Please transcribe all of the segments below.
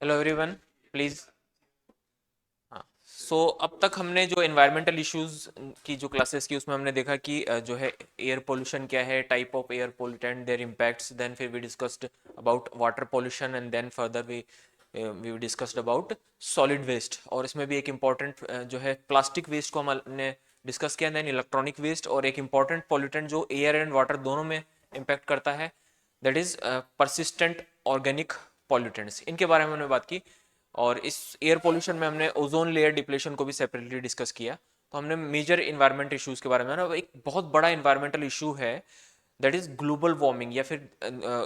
Hello everyone, please. हाँ, अब तक हमने जो एनवायरमेंटल इश्यूज की जो क्लासेस की उसमें हमने देखा कि जो है एयर पोल्यूशन क्या है, type of air pollutant, their impacts, then फिर we discussed about water pollution and then further we discussed about solid waste. और इसमें भी एक इम्पॉर्टेंट जो है प्लास्टिक वेस्ट को हमने डिस्कस किया, देन इलेक्ट्रॉनिक वेस्ट, और एक इम्पॉर्टेंट पोल्यूटेंट जो एयर एंड वाटर दोनों में इम्पैक्ट करता है, that is persistent organic pollutants. इनके बारे में हमने बात की। और इस एयर पोल्यूशन में हमने ओजोन लेयर डिप्लेशन को भी सेपरेटली डिस्कस किया। तो हमने मेजर इन्वायरमेंट इश्यूज के बारे में ना, एक बहुत बड़ा इन्वायरमेंटल इशू है, दैट इज ग्लोबल वार्मिंग, या फिर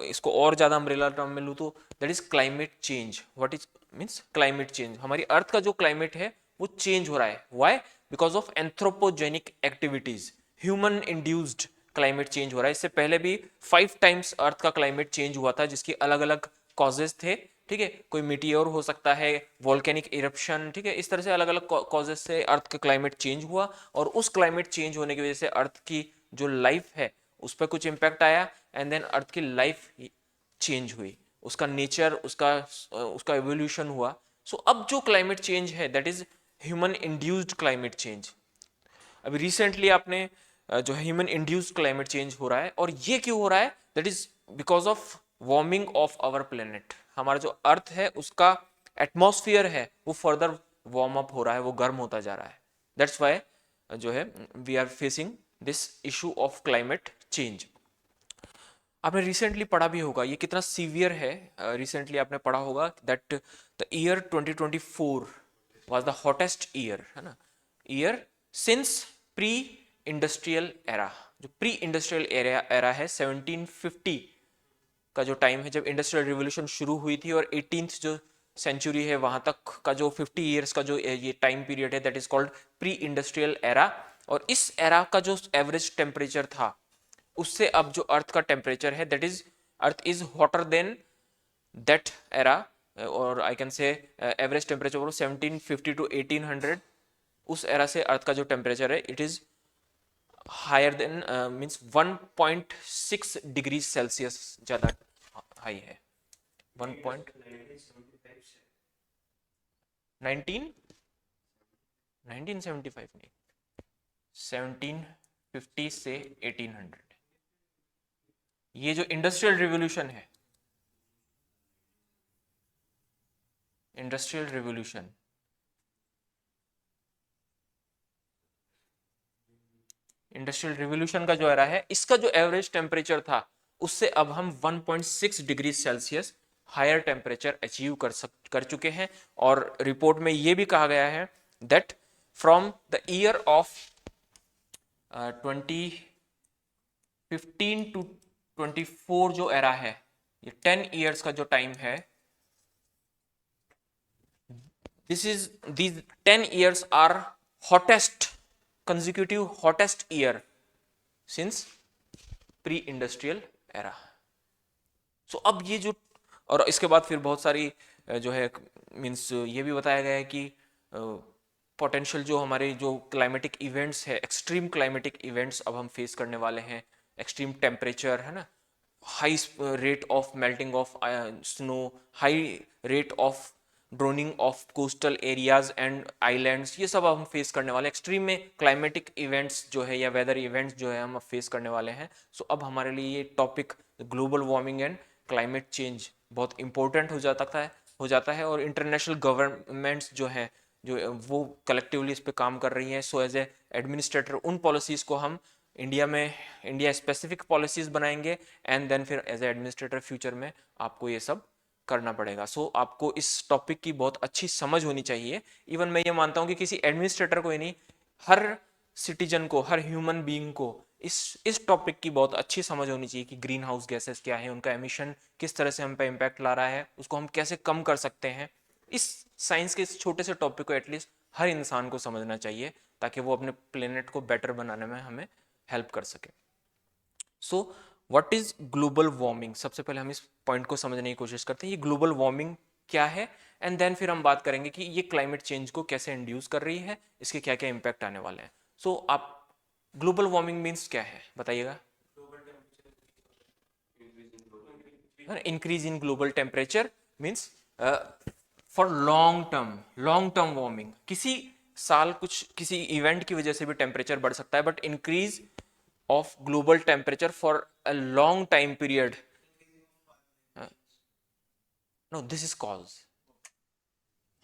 इसको और ज़्यादा अम्ब्रेला टर्म में लूँ तो that is climate change. What is means climate change? हमारी अर्थ का जो क्लाइमेट है वो चेंज हो रहा है। Why? Because of anthropogenic activities, human induced climate change हो रहा है। इससे पहले भी 5 टाइम्स अर्थ का क्लाइमेट चेंज हुआ था, जिसकी अलग अलग कॉजेज थे। ठीक है, कोई मीटियोर हो सकता है, वोल्केनिक इरप्शन, ठीक है, इस तरह से अलग अलग कॉजेज से अर्थ का क्लाइमेट चेंज हुआ। और उस क्लाइमेट चेंज होने की वजह से अर्थ की जो लाइफ है उस पर कुछ इम्पैक्ट आया, एंड देन अर्थ की लाइफ चेंज हुई, उसका नेचर, उसका उसका एवोल्यूशन हुआ। अब जो क्लाइमेट चेंज है that is human induced climate change. अभी रिसेंटली आपने जो है ह्यूमन इंड्यूस्ड क्लाइमेट चेंज हो रहा है, और ये क्यों हो रहा है? That is because of warming of our planet. हमारा जो अर्थ है उसका एटमॉस्फेयर है वो फर्दर वार्म अप हो रहा है, वो गर्म होता जा रहा है। दैट्स वाई जो है we are facing this issue of climate change. आपने रिसेंटली पढ़ा भी होगा ये कितना सीवियर है। रिसेंटली आपने पढ़ा होगा that the year 2024 was the hottest year, है ना, year since pre industrial era. जो प्री इंडस्ट्रियल एरा है 1750 का जो टाइम है जब इंडस्ट्रियल रिवोल्यूशन शुरू हुई थी, और 18th जो सेंचुरी है वहां तक का जो 50 ईयर्स का जो ये टाइम पीरियड है that is called pre industrial era. और इस एरा का जो एवरेज टेम्परेचर था उससे अब जो अर्थ का टेम्परेचर है that is earth is hotter than that era. और I can say average temperature 1750 to 1800, उस एरा से अर्थ का जो टेम्परेचर है it is higher than means 1.6 degree Celsius ज़्यादा हाई है। 1 पॉइंट 19 1975 नहीं, 1750 से 1800। ये जो इंडस्ट्रियल रिवोल्यूशन है, इंडस्ट्रियल रिवोल्यूशन, इंडस्ट्रियल रिवोल्यूशन का जो एरा है इसका जो एवरेज टेम्परेचर था उससे अब हम 1.6 degree Celsius higher temperature achieve कर चुके हैं। और रिपोर्ट में ये भी कहा गया है that from the year of 2015 to 24 जो एरा है, ये 10 ईयर्स का जो टाइम है, this is these 10 years are hottest consecutive hottest year since pre industrial era. अब ये जो, और इसके बाद फिर बहुत सारी जो है मीन्स ये भी बताया गया है कि पोटेंशियल जो हमारे जो क्लाइमेटिक इवेंट्स है, एक्सट्रीम क्लाइमेटिक इवेंट्स अब हम फेस करने वाले हैं। एक्सट्रीम टेम्परेचर, है ना, high rate of melting of snow, high rate of droning of coastal areas and islands, ये सब हम फेस करने वाले एक्सट्रीम में क्लाइमेटिक इवेंट्स जो है या वेदर इवेंट्स जो है हम फेस करने वाले हैं। अब हमारे लिए ये topic global warming and climate change बहुत इंपॉर्टेंट हो जाता है। और इंटरनेशनल गवर्नमेंट्स जो हैं जो वो कलेक्टिवली इस पे काम कर रही हैं। एज ए एडमिनिस्ट्रेटर उन पॉलिसीज को हम इंडिया में, इंडिया स्पेसिफिक पॉलिसीज बनाएंगे, एंड देन फिर एज ए एडमिनिस्ट्रेटर फ्यूचर में आपको ये सब करना पड़ेगा। आपको इस टॉपिक की बहुत अच्छी समझ होनी चाहिए। इवन मैं ये मानता हूँ कि किसी एडमिनिस्ट्रेटर को ही नहीं, हर सिटीजन को, हर ह्यूमन बीइंग को इस टॉपिक की बहुत अच्छी समझ होनी चाहिए कि ग्रीन हाउस गैसेस क्या है, उनका एमिशन किस तरह से हम पे इम्पैक्ट ला रहा है, उसको हम कैसे कम कर सकते हैं। इस साइंस के इस छोटे से टॉपिक को एटलीस्ट हर इंसान को समझना चाहिए, ताकि वो अपने प्लेनेट को बेटर बनाने में हमें हेल्प कर सके। What is global warming? सबसे पहले हम इस पॉइंट को समझने की कोशिश करते हैं, ये ग्लोबल वार्मिंग क्या है, एंड देन फिर हम बात करेंगे कि ये क्लाइमेट चेंज को कैसे इंड्यूस कर रही है, इसके क्या क्या इम्पैक्ट आने वाले हैं। आप ग्लोबल वार्मिंग मीन्स क्या है बताइएगा? Increase in global temperature means for long term warming, किसी साल कुछ किसी इवेंट की वजह से भी टेम्परेचर बढ़ सकता है, but increase of global temperature for a long time period, no this is cause.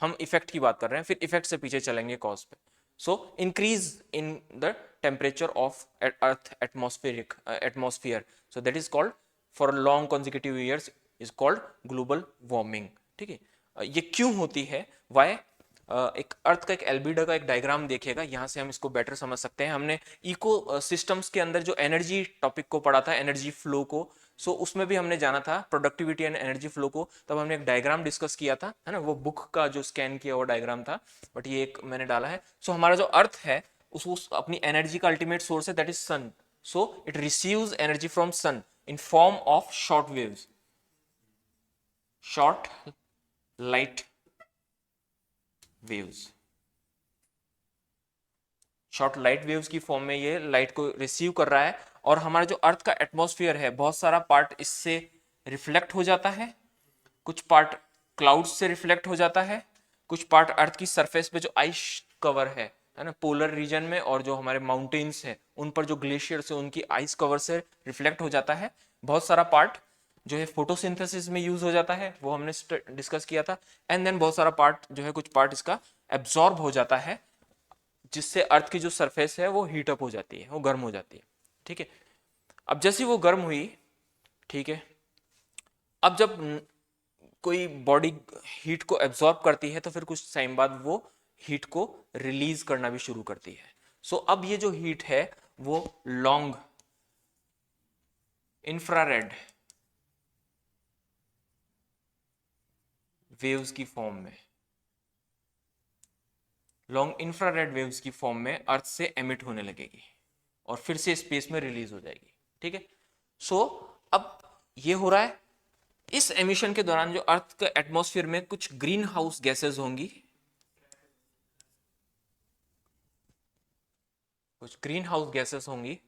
हम इफेक्ट की बात कर रहे हैं, फिर इफेक्ट से पीछे चलेंगे कॉज पे। So increase in the temperature of earth atmosphere, so that is called for long consecutive years is called global warming. ठीक है, ये क्यों होती है, वाई? एक अर्थ का एक एल्बिडा का एक डायग्राम देखिएगा, यहाँ से हम इसको बेटर समझ सकते हैं। हमने इको सिस्टम्स के अंदर जो एनर्जी टॉपिक को पढ़ा था, एनर्जी फ्लो को, सो उसमें भी हमने जाना था प्रोडक्टिविटी एंड एनर्जी फ्लो को, तब हमने एक डायग्राम डिस्कस किया था, है ना, वो बुक का जो स्कैन किया वो डायग्राम था, बट ये एक मैंने डाला है। सो हमारा जो अर्थ है उस अपनी एनर्जी का अल्टीमेट सोर्स है, that is sun. So it receives energy from sun in form of short waves, short light waves, short light waves की फॉर्म में ये लाइट को रिसीव कर रहा है। और हमारा जो अर्थ का एटमॉस्फेयर है, बहुत सारा पार्ट इससे रिफ्लेक्ट हो जाता है, कुछ पार्ट क्लाउड्स से रिफ्लेक्ट हो जाता है, कुछ पार्ट अर्थ की सरफेस पे जो आइस कवर है ना, पोलर रीजन में, और जो हमारे माउंटेन्स है उन पर जो ग्लेशियर्स है उनकी आइस कवर से रिफ्लेक्ट हो जाता है। बहुत सारा पार्ट जो है फोटोसिंथेसिस में यूज हो जाता है, वो हमने डिस्कस किया था। एंड देन बहुत सारा पार्ट जो है, कुछ पार्ट इसका एब्जॉर्ब हो जाता है, जिससे अर्थ की जो सरफेस है वो हीट अप हो जाती है, वो गर्म हो जाती है। ठीक है, अब जैसे वो गर्म हुई, ठीक है, अब जब कोई बॉडी हीट को एब्जॉर्ब करती है तो फिर कुछ टाइम बाद वो हीट को रिलीज करना भी शुरू करती है। सो अब ये जो हीट है वो लॉन्ग इंफ्रारेड वेव्स की फॉर्म में, लॉन्ग इंफ्रारेड वेव्स की फॉर्म में अर्थ से एमिट होने लगेगी और फिर से स्पेस में रिलीज हो जाएगी। ठीक है, सो अब ये हो रहा है, इस एमिशन के दौरान जो अर्थ के एटमॉस्फेयर में कुछ ग्रीन हाउस गैसेस होंगी, कुछ ग्रीन हाउस गैसेस होंगी,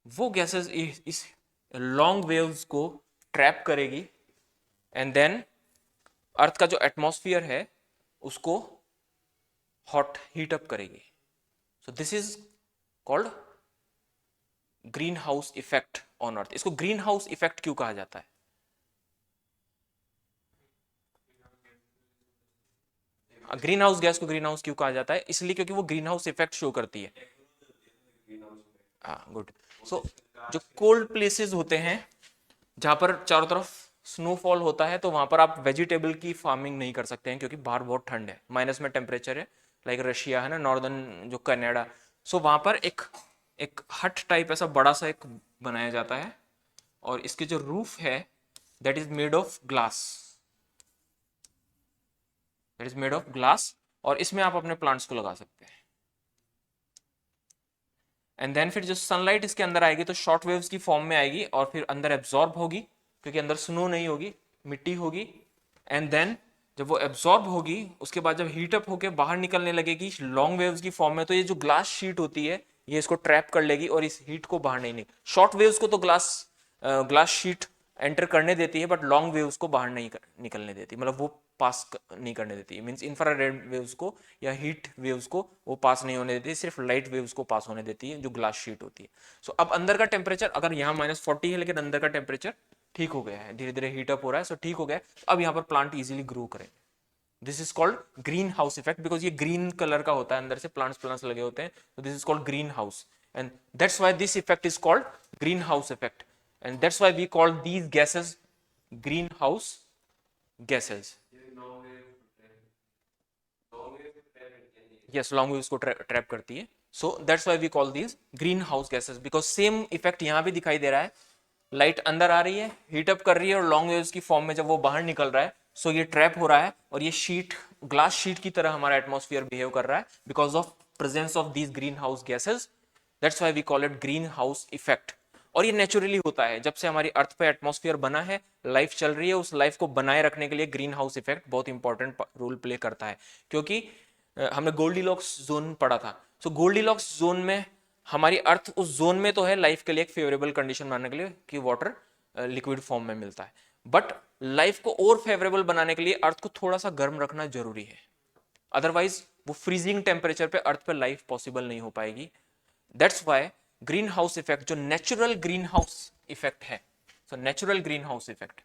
वो गैसेस इस लॉन्ग वेव्स को ट्रैप करेगी एंड देन अर्थ का जो एटमॉस्फेयर है उसको हॉट हीट अप करेगी। सो this is called greenhouse effect on earth. इसको ग्रीन हाउस इफेक्ट क्यों कहा जाता है? ग्रीन हाउस गैस को ग्रीन हाउस क्यों कहा जाता है? इसलिए क्योंकि वो ग्रीन हाउस इफेक्ट शो करती है। हाँ, गुड। सो जो कोल्ड प्लेसेस होते हैं जहां पर चारों तरफ स्नोफॉल होता है, तो वहां पर आप वेजिटेबल की फार्मिंग नहीं कर सकते हैं क्योंकि बाहर बहुत ठंड है, माइनस में टेम्परेचर है, लाइक रशिया है ना, नॉर्दर्न जो कनाडा। सो वहां पर एक एक हट टाइप ऐसा बड़ा सा एक बनाया जाता है और इसके जो रूफ है that is made of glass, that is made of glass, और इसमें आप अपने प्लांट्स को लगा सकते हैं। एंड देन फिर जो सनलाइट इसके अंदर आएगी तो शॉर्ट वेव्स की फॉर्म में आएगी और फिर अंदर एब्जॉर्ब होगी, क्योंकि अंदर स्नो नहीं होगी, मिट्टी होगी। एंड देन जब वो एब्जॉर्ब होगी उसके बाद जब हीट अप होकर बाहर निकलने लगेगी लॉन्ग वेव्स की फॉर्म में, तो ये जो ग्लास शीट होती है ये इसको ट्रैप कर लेगी और इस हीट को बाहर नहीं। शॉर्ट वेव्स को तो ग्लास शीट एंटर करने देती है, बट लॉन्ग वेव्स को बाहर नहीं निकलने देती, मतलब वो पास नहीं करने देती। मींस इंफ्रारेड वेव्स को या हीट वेव्स को वो पास नहीं होने देती, सिर्फ लाइट वेव्स को पास होने देती है जो ग्लास शीट होती है। सो अब अंदर का टेम्परेचर, अगर यहाँ -40 है लेकिन अंदर का टेम्परेचर ठीक हो गया है, धीरे धीरे हीटअप हो रहा है, सो ठीक हो गया है। अब यहाँ पर प्लांट इजिली ग्रो करेंगे। This is called greenhouse effect, because ये ग्रीन कलर का होता है, अंदर से प्लांट्स प्लांट्स लगे होते हैं, तो this is called greenhouse, and that's why this effect is called greenhouse effect, and that's why we call these gases green house gases. Yes, long waves को ट्रैप करती है, so that's why we call these green house gases, because same effect यहाँ भी दिखाई दे रहा है। Light अंदर आ रही है, हीट अप कर रही है, और लॉन्ग वेव्स की फॉर्म में जब वो बाहर निकल रहा है, सो ये ट्रैप हो रहा है और ये शीट ग्लास शीट की तरह हमारा एटमॉस्फेयर बिहेव कर रहा है because of presence of these green house gases. That's why we call it greenhouse effect. और ये नेचुरली होता है, जब से हमारी अर्थ पे एटमॉस्फेयर बना है, लाइफ चल रही है, उस लाइफ को बनाए रखने के लिए ग्रीन हाउस इफेक्ट बहुत इंपॉर्टेंट रोल प्ले करता है। क्योंकि हमने गोल्डीलॉक्स जोन पढ़ा था, सो गोल्डीलॉक्स जोन में हमारी अर्थ उस जोन में तो है लाइफ के लिए एक फेवरेबल कंडीशन बनाने के लिए कि वाटर लिक्विड फॉर्म में मिलता है। बट लाइफ को और फेवरेबल बनाने के लिए अर्थ को थोड़ा सा गर्म रखना जरूरी है, अदरवाइज वो फ्रीजिंग टेम्परेचर पे अर्थ पे लाइफ पॉसिबल नहीं हो पाएगी। That's why green house effect, जो नेचुरल ग्रीन हाउस इफेक्ट है, सो natural greenhouse effect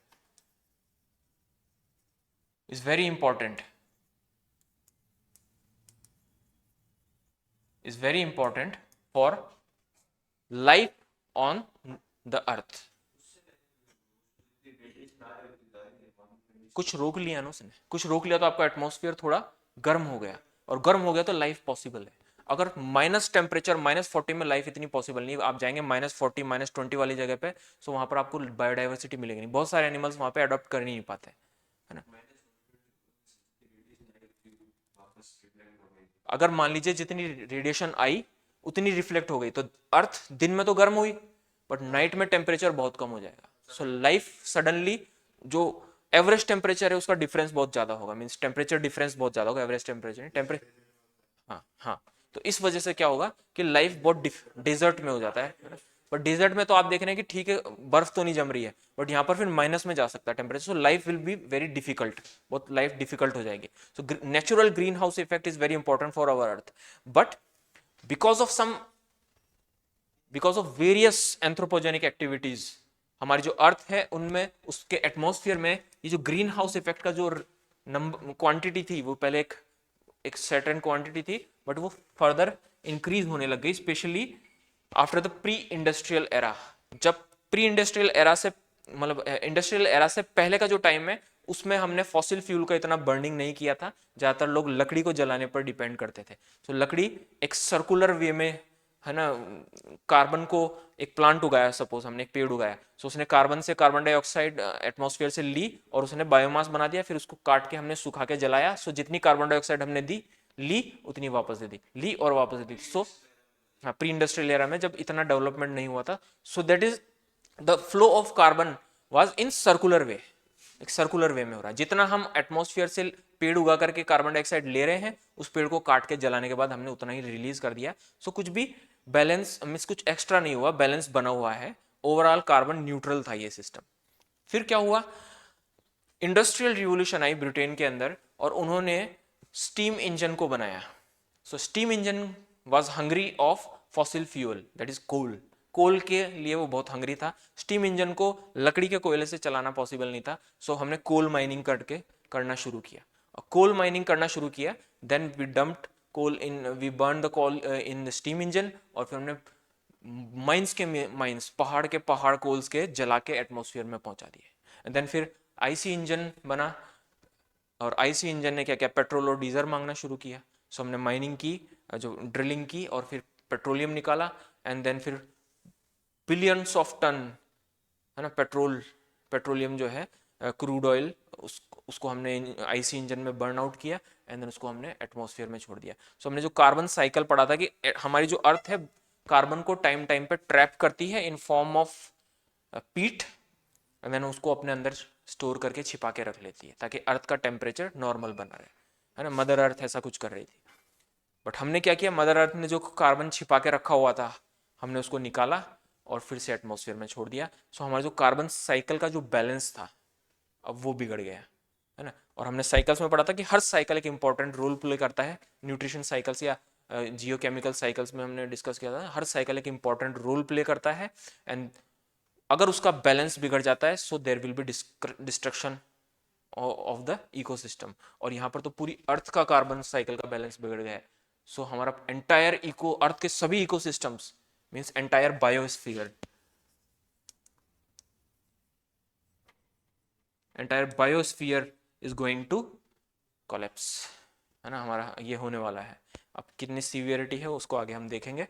is very important, is very important for life on the earth। कुछ रोक लिया ना उसने, कुछ रोक लिया तो आपका एटमॉस्फेयर थोड़ा गर्म हो गया, और गर्म हो गया तो लाइफ पॉसिबल है। अगर माइनस टेम्परेचर -40 में लाइफ इतनी पॉसिबल नहीं, आप जाएंगे -40 -20 वाली जगह पे, सो वहां पर आपको बायोडाइवर्सिटी मिलेगी नहीं, बहुत सारे एनिमल्स वहां पे अडॉप्ट कर नहीं पाते, है ना। अगर मान लीजिए जितनी रेडिएशन आई उतनी रिफ्लेक्ट हो गई, तो अर्थ दिन में तो गर्म हुई बट नाइट में टेम्परेचर बहुत कम हो जाएगा। सो लाइफ सडनली, जो एवरेज टेम्परेचर है उसका डिफरेंस बहुत ज्यादा होगा, मींस टेम्परेचर डिफरेंस बहुत ज्यादा होगा, एवरेज टेम्परेचर हाँ हाँ। तो इस वजह से क्या होगा कि लाइफ बहुत डेजर्ट में हो जाता है ना। बट डेजर्ट में तो आप देख रहे हैं कि ठीक है बर्फ तो नहीं जम रही है, बट यहाँ पर फिर माइनस में जा सकता है temperature, so life will be very difficult, बहुत लाइफ डिफिकल्ट हो जाएगी। So natural greenhouse effect is very important for our earth, but because of some, because of various anthropogenic activities, हमारी जो अर्थ है उनमें, उसके एटमॉस्फेयर में ये जो ग्रीन हाउस इफेक्ट का जो नंबर क्वांटिटी थी वो पहले एक सर्टेन क्वांटिटी थी, बट वो फर्दर इंक्रीज होने लग गई, specially after the pre industrial era. जब प्री इंडस्ट्रियल एरा से, मतलब इंडस्ट्रियल एरा से पहले का जो टाइम है, उसमें हमने फॉसिल फ्यूल का इतना बर्निंग नहीं किया था, ज्यादातर लोग लकड़ी को जलाने पर डिपेंड करते थे। तो लकड़ी एक सर्कुलर वे में, है ना, कार्बन को, एक प्लांट उगाया, सपोज हमने एक पेड़ उगाया, तो उसने कार्बन से कार्बन डाइऑक्साइड एटमॉस्फेयर से ली और उसने बायोमास बना दिया, फिर उसको काट के हमने सुखा के जलाया, सो जितनी कार्बन डाइऑक्साइड हमने दी ली उतनी वापस दे दी, ली और वापस दे दी। सो हाँ, प्री इंडस्ट्रियल एरा में जब इतना डेवलपमेंट नहीं हुआ था, so that is the flow of carbon was in circular way, एक सर्कुलर वे में हो रहा है। जितना हम एटमॉस्फेयर से पेड़ उगा करके कार्बन डाइऑक्साइड ले रहे हैं, उस पेड़ को काट के जलाने के बाद हमने उतना ही रिलीज कर दिया। सो कुछ भी बैलेंस मींस कुछ एक्स्ट्रा नहीं हुआ, बैलेंस बना हुआ है, ओवरऑल कार्बन न्यूट्रल था ये सिस्टम। फिर क्या हुआ, इंडस्ट्रियल रिवोल्यूशन आई ब्रिटेन के अंदर और उन्होंने स्टीम इंजन को बनाया। So steam engine was hungry of fossil fuel, that is coal, coal के लिए वो बहुत हंग्री था। स्टीम इंजन को लकड़ी के कोयले से चलाना पॉसिबल नहीं था, सो हमने कोल माइनिंग करके करना शुरू किया, और कोल माइनिंग करना शुरू किया, then we dumped coal in, we burn the coal in the steam engine, और फिर हमने माइंस के माइंस, पहाड़ के पहाड़ कोल्स के जला के एटमॉस्फेयर में पहुंचा दिए। एंड देन फिर आईसी इंजन बना, और आईसी इंजन ने क्या किया, पेट्रोल और डीजल मांगना शुरू किया। सो हमने माइनिंग की, जो ड्रिलिंग की, और फिर पेट्रोलियम निकाला, एंड देन फिर बिलियंस ऑफ टन, है ना, पेट्रोलियम जो है, क्रूड ऑयल, उसको हमने आईसी इंजन में बर्न आउट किया, एंड देन उसको हमने एटमॉस्फेयर में छोड़ दिया। सो हमने जो कार्बन साइकिल पढ़ा था कि हमारी जो अर्थ है कार्बन को टाइम टाइम पे ट्रैप करती है इन फॉर्म ऑफ पीट, एंड देन उसको अपने अंदर स्टोर करके छिपा के रख लेती है ताकि अर्थ का टेम्परेचर नॉर्मल बना रहे, है ना। मदर अर्थ ऐसा कुछ कर रही थी, बट हमने क्या किया, मदर अर्थ ने जो कार्बन छिपा के रखा हुआ था हमने उसको निकाला और फिर से एटमॉस्फेयर में छोड़ दिया। सो हमारा जो कार्बन साइकिल का जो बैलेंस था अब वो बिगड़ गया, है ना। और हमने साइकिल्स में पढ़ा था कि हर साइकिल एक इंपॉर्टेंट रोल प्ले करता है, न्यूट्रिशन साइकिल्स या जियोकेमिकल साइकिल्स में हमने डिस्कस किया था, हर साइकिल एक इंपॉर्टेंट रोल प्ले करता है, एंड अगर उसका बैलेंस बिगड़ जाता है so there will be destruction of the ecosystem. और यहाँ पर तो पूरी अर्थ का कार्बन साइकिल का बैलेंस बिगड़ गया है। सो हमारा एंटायर इको, अर्थ के सभी ecosystems means entire biosphere, entire biosphere is going to collapse, है ना, हमारा ये होने वाला है। अब कितनी सीवियरिटी है उसको आगे हम देखेंगे।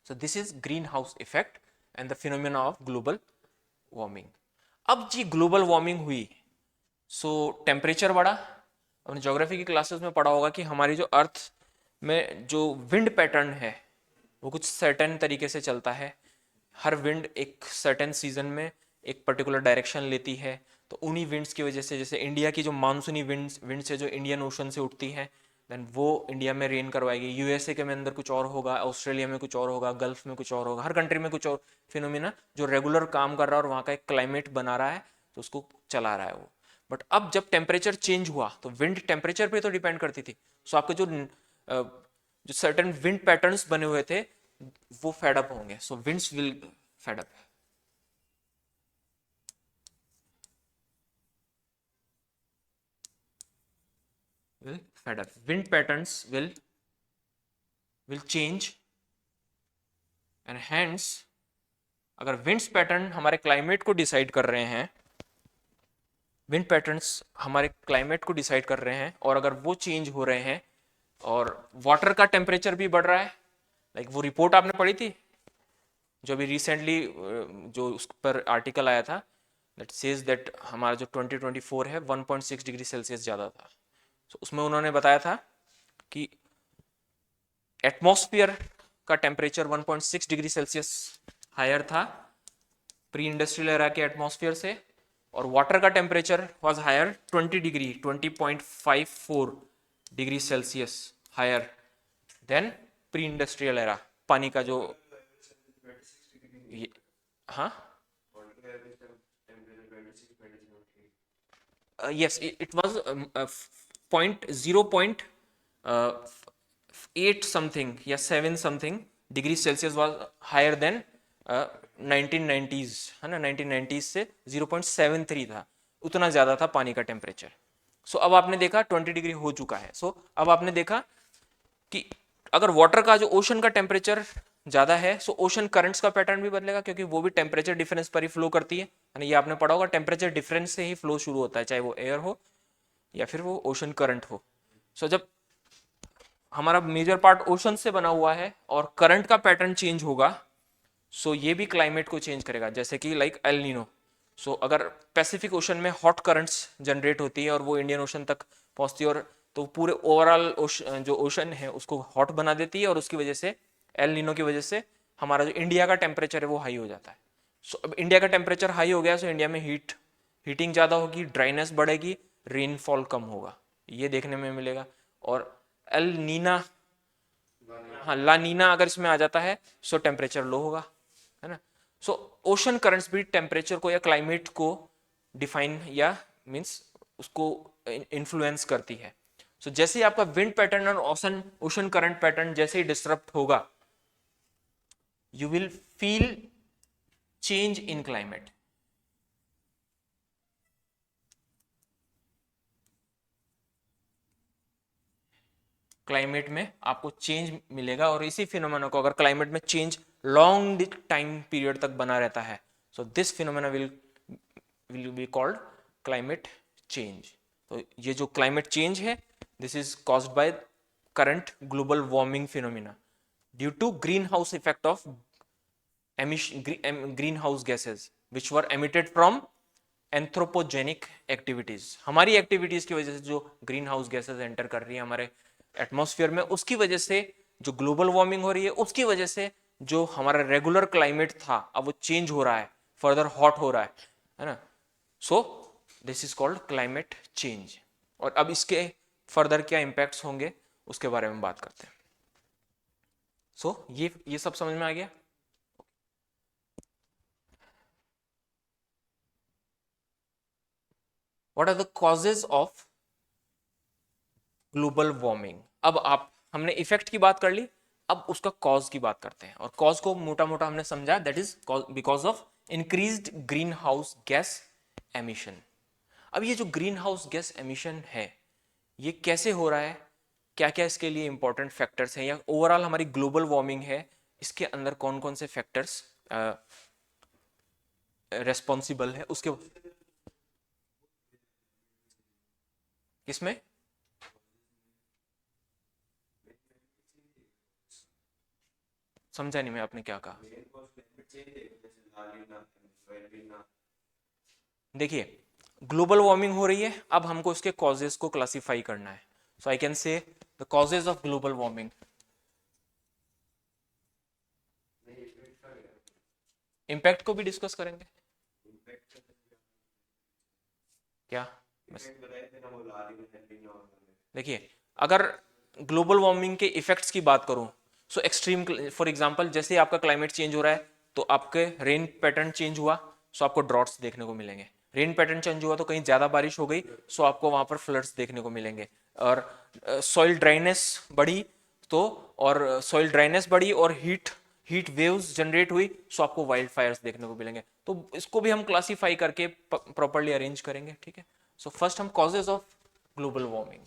सो this is green house effect and the phenomena of global warming. अब जी ग्लोबल वार्मिंग हुई, सो टेम्परेचर बढ़ा। हमने ज्योग्राफी की क्लासेस में पढ़ा होगा कि हमारी जो अर्थ में जो विंड पैटर्न है वो कुछ सर्टेन तरीके से चलता है। हर विंड एक सर्टेन सीजन में एक पर्टिकुलर डायरेक्शन लेती है, तो उन्हीं विंड्स की वजह से, जैसे इंडिया की जो मानसूनी विंड्स है जो इंडियन ओशन से उठती हैं, देन वो इंडिया में रेन करवाएगी, यूएसए के में अंदर कुछ और होगा, ऑस्ट्रेलिया में कुछ और होगा, गल्फ में कुछ और होगा, हर कंट्री में कुछ और फिनोमिना जो रेगुलर काम कर रहा है और वहाँ का एक क्लाइमेट बना रहा है तो उसको चला रहा है वो। बट अब जब टेम्परेचर चेंज हुआ तो विंड टेम्परेचर पे तो डिपेंड करती थी। सो आपके जो सर्टेन विंड पैटर्न्स बने हुए थे वो फेडअप होंगे। So winds will fed up. will fed up, wind patterns will change and hence अगर विंड्स पैटर्न हमारे क्लाइमेट को डिसाइड कर रहे हैं, विंड पैटर्न्स हमारे क्लाइमेट को डिसाइड कर रहे हैं और अगर वो चेंज हो रहे हैं और वाटर का टेम्परेचर भी बढ़ रहा है, लाइक वो रिपोर्ट आपने पढ़ी थी जो अभी रिसेंटली जो उस पर आर्टिकल आया था दैट सेज दैट हमारा जो 2024 है 1.6 डिग्री सेल्सियस ज़्यादा था। तो उसमें उन्होंने बताया था कि एटमॉस्फेयर का टेम्परेचर 1.6 डिग्री सेल्सियस हायर था प्री इंडस्ट्रियल एरा के एटमॉस्फेयर से, और वाटर का temperature was higher 20.54 degree Celsius higher than pre industrial era. पानी का जो हाँ yes it was point 0.8 something या 7 something degree Celsius was higher than 1990s है ना। 1990s से 0.73 था, उतना ज़्यादा था पानी का टेम्परेचर। सो अब आपने देखा 20 डिग्री हो चुका है। सो अब आपने देखा कि अगर वाटर का जो ओशन का टेम्परेचर ज़्यादा है सो ओशन करंट्स का पैटर्न भी बदलेगा क्योंकि वो भी टेम्परेचर डिफरेंस पर ही फ्लो करती है ना। ये आपने पढ़ा होगा टेम्परेचर डिफरेंस से ही फ्लो शुरू होता है, चाहे वो एयर हो या फिर वो ओशन करंट हो। सो जब हमारा मेजर पार्ट ओशन से बना हुआ है और करंट का पैटर्न चेंज होगा सो ये भी क्लाइमेट को चेंज करेगा, जैसे कि लाइक एल नीनो। सो अगर पैसिफिक ओशन में हॉट करंट्स जनरेट होती है और वो इंडियन ओशन तक पहुंचती है और तो पूरे ओवरऑल जो ओशन है उसको हॉट बना देती है और उसकी वजह से एल नीनो की वजह से हमारा जो इंडिया का टेम्परेचर है वो हाई हो जाता है। सो अब इंडिया का टेम्परेचर हाई हो गया सो इंडिया में हीटिंग ज़्यादा होगी, ड्राइनेस बढ़ेगी, रेनफॉल कम होगा, ये देखने में मिलेगा। और एल नीना, हाँ ला नीना अगर इसमें आ जाता है सो टेम्परेचर लो होगा, है ना। सो ओशन करंट्स भी टेम्परेचर को या क्लाइमेट को डिफाइन या मीन्स उसको इन्फ्लुएंस करती है। सो जैसे ही आपका विंड पैटर्न और ओशन करंट पैटर्न जैसे ही डिस्टर्ब होगा you will feel change in climate. Climate में आपको चेंज मिलेगा और इसी फिनोमेना को अगर क्लाइमेट में चेंज लॉन्ग टाइम पीरियड तक बना रहता है so this phenomena will be called climate change. तो ये जो क्लाइमेट चेंज है this is caused by current global warming phenomena due to greenhouse effect of greenhouse gases which were emitted from anthropogenic activities. हमारी activities की वजह से जो green house gases enter कर रही है हमारे एटमॉस्फेयर में उसकी वजह से जो ग्लोबल वार्मिंग हो रही है, उसकी वजह से जो हमारा रेगुलर क्लाइमेट था अब वो चेंज हो रहा है, फर्दर हॉट हो रहा है ना। सो this is called climate change. और अब इसके फर्दर क्या इम्पैक्ट्स होंगे उसके बारे में बात करते हैं। सो ये सब समझ में आ गया। What are the causes of global warming. अब हमने इफेक्ट की बात कर ली, अब उसका कॉज की बात करते हैं। और कॉज को मोटा मोटा हमने समझा that is because of increased green house gas emission. अब ये जो ग्रीन हाउस गैस एमिशन है ये कैसे हो रहा है, क्या क्या इसके लिए इंपॉर्टेंट फैक्टर्स हैं, या ओवरऑल हमारी ग्लोबल वार्मिंग है इसके अंदर कौन कौन से फैक्टर्स रेस्पॉन्सिबल है उसके किसमें। समझा नहीं मैं आपने क्या कहा। देखिए ग्लोबल वार्मिंग हो रही है, अब हमको इसके कॉजेज को क्लासिफाई करना है। So I can say the causes of global warming. Impact को भी डिस्कस करेंगे क्या। देखिए अगर ग्लोबल वार्मिंग के इफेक्ट्स की बात करूं, सो एक्सट्रीम, फॉर एग्जांपल जैसे आपका क्लाइमेट चेंज हो रहा है तो आपके रेन पैटर्न चेंज हुआ, सो आपको ड्रॉट्स देखने को मिलेंगे। रेन पैटर्न चेंज हुआ तो कहीं ज़्यादा बारिश हो गई, सो आपको वहाँ पर फ्लड्स देखने को मिलेंगे। और सॉइल ड्राइनेस बढ़ी तो, और सॉइल ड्राइनेस बढ़ी और हीट हीट वेव्स जनरेट हुई, सो आपको वाइल्ड फायर्स देखने को मिलेंगे। तो इसको भी हम क्लासीफाई करके प्रॉपरली अरेंज करेंगे, ठीक है। सो फर्स्ट हम causes of global warming.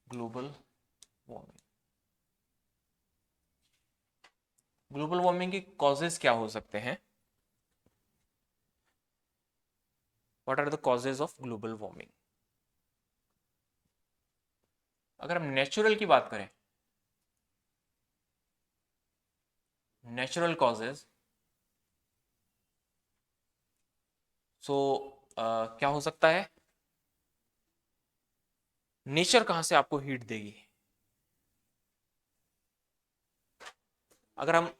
Global warming, global warming के कॉजेज क्या हो सकते हैं? What are the causes of global warming? अगर हम नेचुरल की बात करें, नेचुरल कॉजेज, सो क्या हो सकता है? नेचर कहां से आपको हीट देगी? अगर हम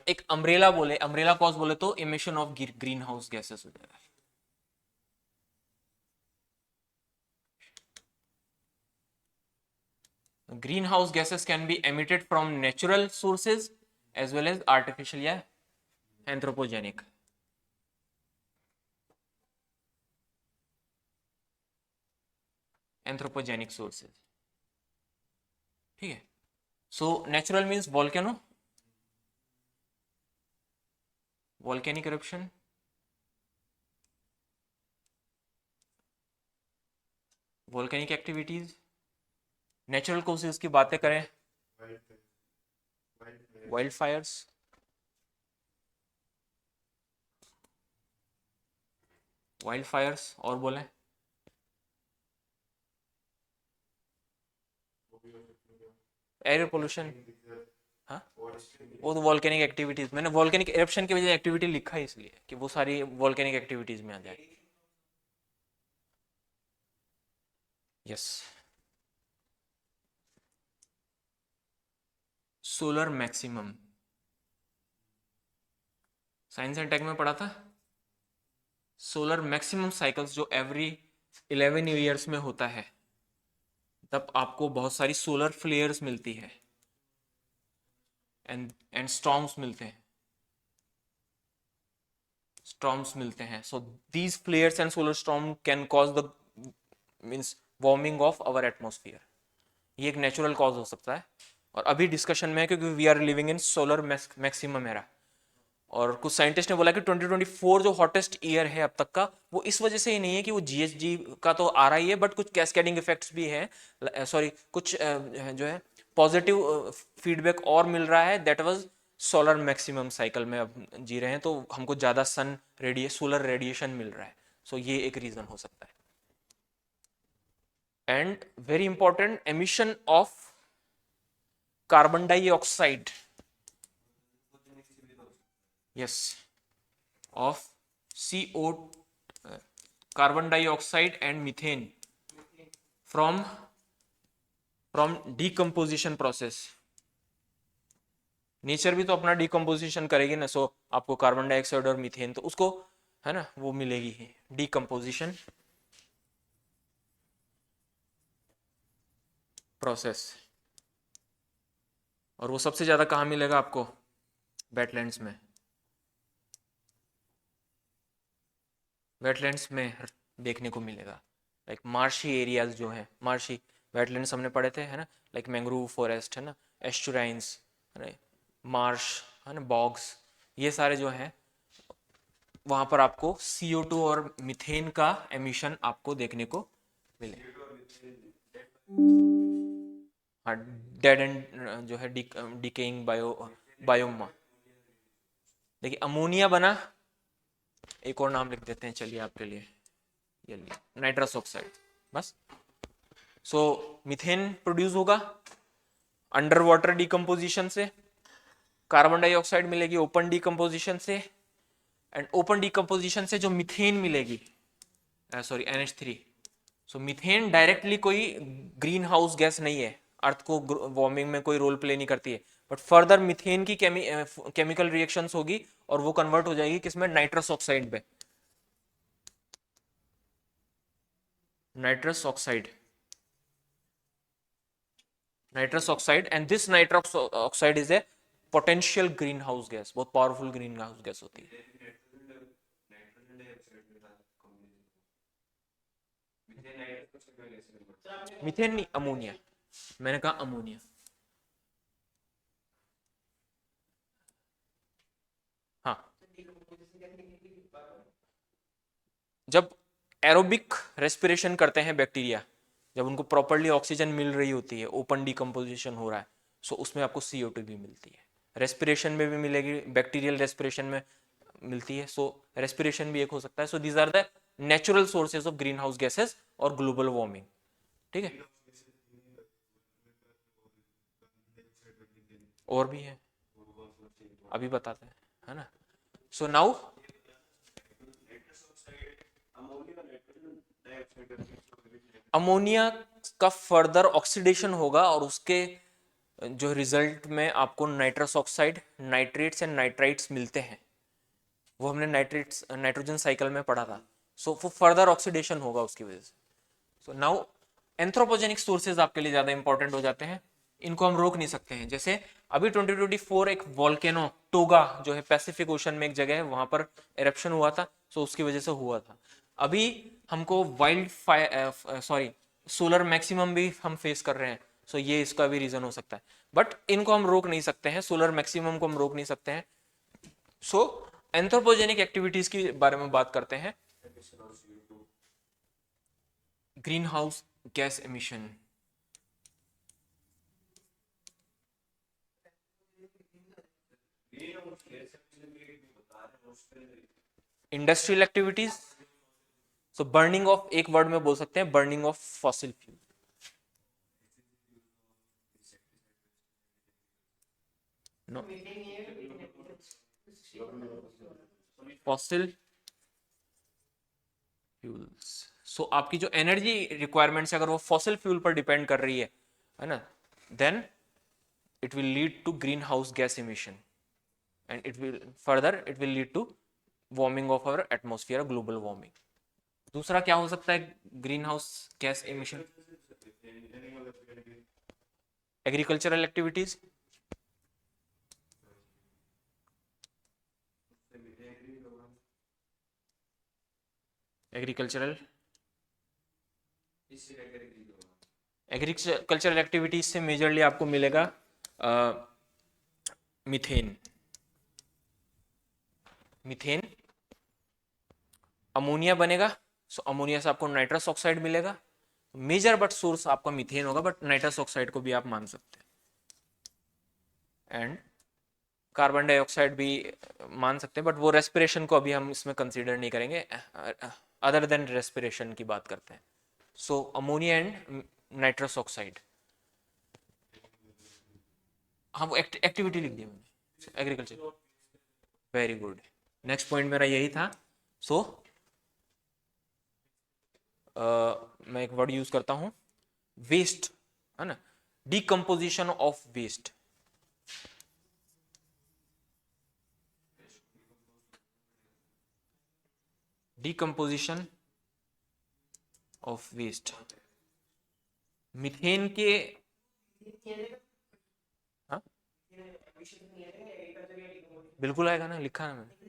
एक अम्ब्रेला बोले, अम्ब्रेला कॉज बोले तो emission of green house gases हो जाएगा। Greenhouse gases can be emitted from natural sources as well as artificial या anthropogenic. Anthropogenic sources, ठीक है। So natural means volcano, volcanic eruption, volcanic activities। Natural causes की बातें करें, वाइल्ड फायर्स, वाइल्ड फायर्स, और बोले एयर पोल्यूशन। हाँ, वो तो वॉल्केनिक एक्टिविटीज, मैंने वॉल्केनिक एरप्शन की वजह एक्टिविटी लिखा है इसलिए कि वो सारी वॉल्केनिक एक्टिविटीज में आ जाए। Yes, solar maximum, science and tech में पढ़ा था। सोलर मैक्सिमम साइकिल्स जो एवरी 11 ईयर्स में होता है, तब आपको बहुत सारी सोलर फ्लेयर्स मिलती है एंड स्टॉर्म्स मिलते हैं, स्टॉर्म्स मिलते हैं। So these flares and solar storm can cause the means warming of our atmosphere. ये एक नेचुरल कॉज हो सकता है, और अभी डिस्कशन में है क्योंकि we are living in solar maximum era. और कुछ साइंटिस्ट ने बोला कि 2024 जो हॉटेस्ट ईयर है अब तक का, वो इस वजह से ही नहीं है कि वो जीएचजी का तो आ रहा ही है, बट कुछ कैस्केडिंग इफेक्ट्स भी है, सॉरी कुछ जो है पॉजिटिव फीडबैक और मिल रहा है, that was solar maximum cycle में अब जी रहे हैं, तो हमको ज़्यादा सोलर रेडिएशन मिल रहा है। सो ये एक रीज़न हो सकता है। And very important, emission of carbon dioxide, yes, of CO, carbon dioxide and methane from decomposition process। Nature भी तो अपना डिकम्पोजिशन करेगी ना, सो आपको कार्बन डाइऑक्साइड और मीथेन तो उसको है ना वो मिलेगी ही, डिकम्पोजिशन प्रोसेस। और वो सबसे ज्यादा कहाँ मिलेगा आपको? वेटलैंड्स में, वेटलैंड्स में देखने को मिलेगा। लाइक मार्शी एरियाज जो है, मार्शी वेटलैंड्स हमने पढ़े थे है ना, लाइक मैंग्रोव फॉरेस्ट है ना, एस्चुराइंस है ना, मार्श है ना, बॉग्स, ये सारे जो हैं वहाँ पर आपको CO2 और मीथेन का एमिशन आपको देखने को मिले। हाँ, डेड एंड जो है डिकेइंग बायोमा। देखिए अमोनिया बना, एक और नाम लिख देते हैं चलिए आपके लिए, ये नाइट्रस ऑक्साइड, बस। सो मीथेन प्रोड्यूस होगा अंडर वाटर डिकम्पोजिशन से, कार्बन डाइऑक्साइड मिलेगी ओपन डिकम्पोजिशन से, एंड ओपन डिकम्पोजिशन से जो मीथेन मिलेगी, सॉरी NH3। सो मीथेन डायरेक्टली कोई ग्रीन हाउस गैस नहीं है, अर्थ को वार्मिंग में कोई रोल प्ले नहीं करती है, बट फर्दर मीथेन की केमिकल रिएक्शंस होगी और वो कन्वर्ट हो जाएगी किसमें? नाइट्रस ऑक्साइड पे। nitrous oxide, nitrous oxide, and this nitrous oxide is a potential greenhouse gas, बहुत पावरफुल ग्रीन हाउस गैस होती है। मीथेन नहीं, अमोनिया, मैंने कहा अमोनिया। हाँ, जब एरोबिक रेस्पिरेशन करते हैं बैक्टीरिया, जब उनको प्रॉपरली ऑक्सीजन मिल रही होती है, ओपन डिकम्पोजिशन हो रहा है, सो उसमें आपको CO2 भी मिलती है, रेस्पिरेशन में भी मिलेगी, बैक्टीरियल रेस्पिरेशन में मिलती है, सो रेस्पिरेशन भी एक हो सकता है। So these are the natural sources of greenhouse gases और ग्लोबल वार्मिंग। ठीक है, और भी है, अभी बताते हैं, है ना। सो नाउ अमोनिया का फर्दर ऑक्सीडेशन होगा और उसके जो रिजल्ट में आपको nitrous oxide, nitrates and nitrites मिलते हैं, वो हमने नाइट्रेट्स नाइट्रोजन साइकिल में पढ़ा था। सो वो फर्दर ऑक्सीडेशन होगा उसकी वजह से। सो नाउ एंथ्रोपोजेनिक सोर्सेज आपके लिए ज्यादा इंपॉर्टेंट हो जाते हैं, इनको हम रोक नहीं सकते हैं। जैसे अभी 2024 एक वॉल्केनो टोगा जो है पैसिफिक ओशन में एक जगह है, वहां पर एरप्शन हुआ था, सो उसकी वजह से हुआ था। अभी हमको wild fire sorry solar maximum भी हम फेस कर रहे हैं, सो ये इसका भी रीजन हो सकता है, बट इनको हम रोक नहीं सकते हैं, सोलर मैक्सिमम को हम रोक नहीं सकते हैं। सो एंथ्रोपोजेनिक एक्टिविटीज के बारे में बात करते हैं। Green house gas emission, industrial activities, so burning of, एक वर्ड में बोल सकते हैं burning of fossil fuel, no fossil fuels. So आपकी जो एनर्जी रिक्वायरमेंट्स है अगर वो फॉसिल फ्यूल पर डिपेंड कर रही है ना, then it will lead to greenhouse gas emission and it will lead to warming of our atmosphere, global warming। दूसरा क्या हो सकता है green house gas emission? Agricultural activities, agricultural agricultural activities से मेजरली आपको मिलेगा मीथेन, मीथेन, अमोनिया बनेगा, सो ammonia से आपको नाइट्रस ऑक्साइड मिलेगा, मेजर बट सोर्स आपका मीथेन होगा, बट नाइट्रस ऑक्साइड को भी आप मान सकते हैं, एंड कार्बन डाइऑक्साइड भी मान सकते हैं, बट वो रेस्पिरेशन को अभी हम इसमें कंसीडर नहीं करेंगे, अदर देन रेस्पिरेशन की बात करते हैं। सो अमोनिया एंड नाइट्रस ऑक्साइड, हाँ वो एक्टिविटी लिख दिया मैंने, agriculture, very good, next point मेरा यही था। सो मैं एक वर्ड यूज करता हूं, वेस्ट, है ना, decomposition of waste, decomposition of waste, methane के, हाँ बिल्कुल आएगा ना, लिखा ना मैंने।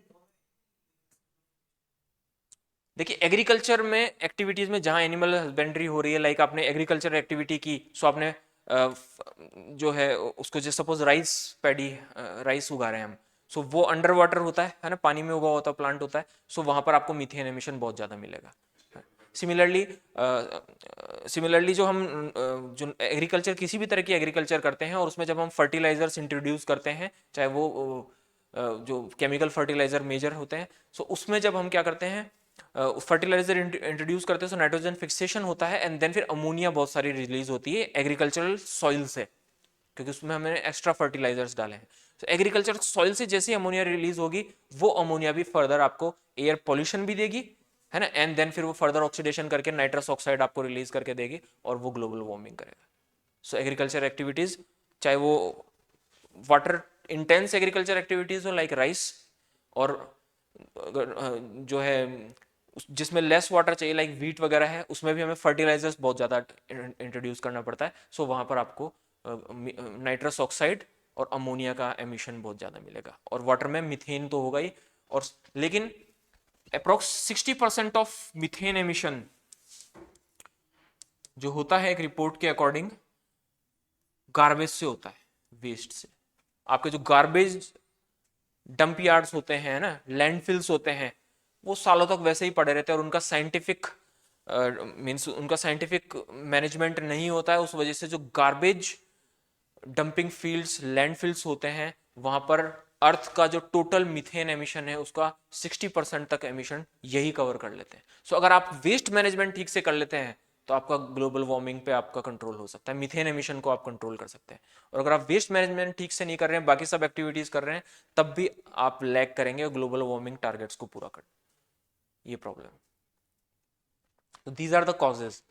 देखिए एग्रीकल्चर में एक्टिविटीज में जहां एनिमल हस्बेंड्री हो रही है, लाइक आपने एग्रीकल्चर एक्टिविटी की, सो आपने जो है उसको, जो सपोज राइस पैडी, राइस उगा रहे हैं हम, सो वो अंडर वाटर होता है ना, पानी में उगा होता प्लांट होता है, सो वहां पर आपको मीथेन एमिशन बहुत ज्यादा मिलेगा। सिमिलरली जो हम जो एग्रीकल्चर, किसी भी तरह की एग्रीकल्चर करते हैं और उसमें जब हम फर्टिलाइजर्स इंट्रोड्यूस करते हैं, चाहे वो जो केमिकल फर्टिलाइजर मेजर होते हैं, सो उसमें जब हम क्या करते हैं, फर्टिलाइजर इंट्रोड्यूस करते हैं, तो नाइट्रोजन फिक्सेशन होता है एंड देन फिर अमोनिया बहुत सारी रिलीज होती है एग्रीकल्चरल सॉइल से, क्योंकि उसमें हमने एक्स्ट्रा फर्टिलाइजर्स डाले हैं। तो एग्रीकल्चर सॉइल से जैसे अमोनिया रिलीज होगी, वो अमोनिया भी फर्दर आपको एयर पॉल्यूशन भी देगी, है ना, एंड देन फिर वो फर्दर ऑक्सीडेशन करके नाइट्रस ऑक्साइड आपको रिलीज करके देगी और वो ग्लोबल वार्मिंग करेगा। सो एग्रीकल्चर एक्टिविटीज, चाहे वो वाटर इंटेंस एग्रीकल्चर एक्टिविटीज हो लाइक राइस, और जो है जिसमें लेस वाटर चाहिए लाइक वीट वगैरह है, उसमें भी हमें फर्टिलाइजर्स बहुत ज़्यादा इंट्रोड्यूस करना पड़ता है। सो वहाँ पर आपको नाइट्रस ऑक्साइड और अमोनिया का एमिशन बहुत ज़्यादा मिलेगा, और वाटर में मिथेन तो होगा ही। और लेकिन अप्रोक्स 60% ऑफ मिथेन एमिशन जो होता है एक रिपोर्ट के अकॉर्डिंग गार्बेज से होता है, वेस्ट से। आपके जो गार्बेज डंप यार्ड्स होते हैं ना, लैंडफिल्स होते हैं, वो सालों तक वैसे ही पड़े रहते हैं, और उनका साइंटिफिक मीन्स उनका साइंटिफिक मैनेजमेंट नहीं होता है। उस वजह से जो गार्बेज डंपिंग फील्ड्स, लैंडफिल्स होते हैं, वहां पर अर्थ का जो टोटल मीथेन एमिशन है उसका 60% तक एमिशन यही कवर कर लेते हैं। सो अगर आप वेस्ट मैनेजमेंट ठीक से कर लेते हैं तो आपका ग्लोबल वार्मिंग पे आपका कंट्रोल हो सकता है, मीथेन एमिशन को आप कंट्रोल कर सकते हैं। और अगर आप वेस्ट मैनेजमेंट ठीक से नहीं कर रहे हैं, बाकी सब एक्टिविटीज कर रहे हैं, तब भी आप लैग करेंगे ग्लोबल वार्मिंग टारगेट्स को पूरा कर। ये प्रॉब्लम। तो दीज आर द कॉजेज।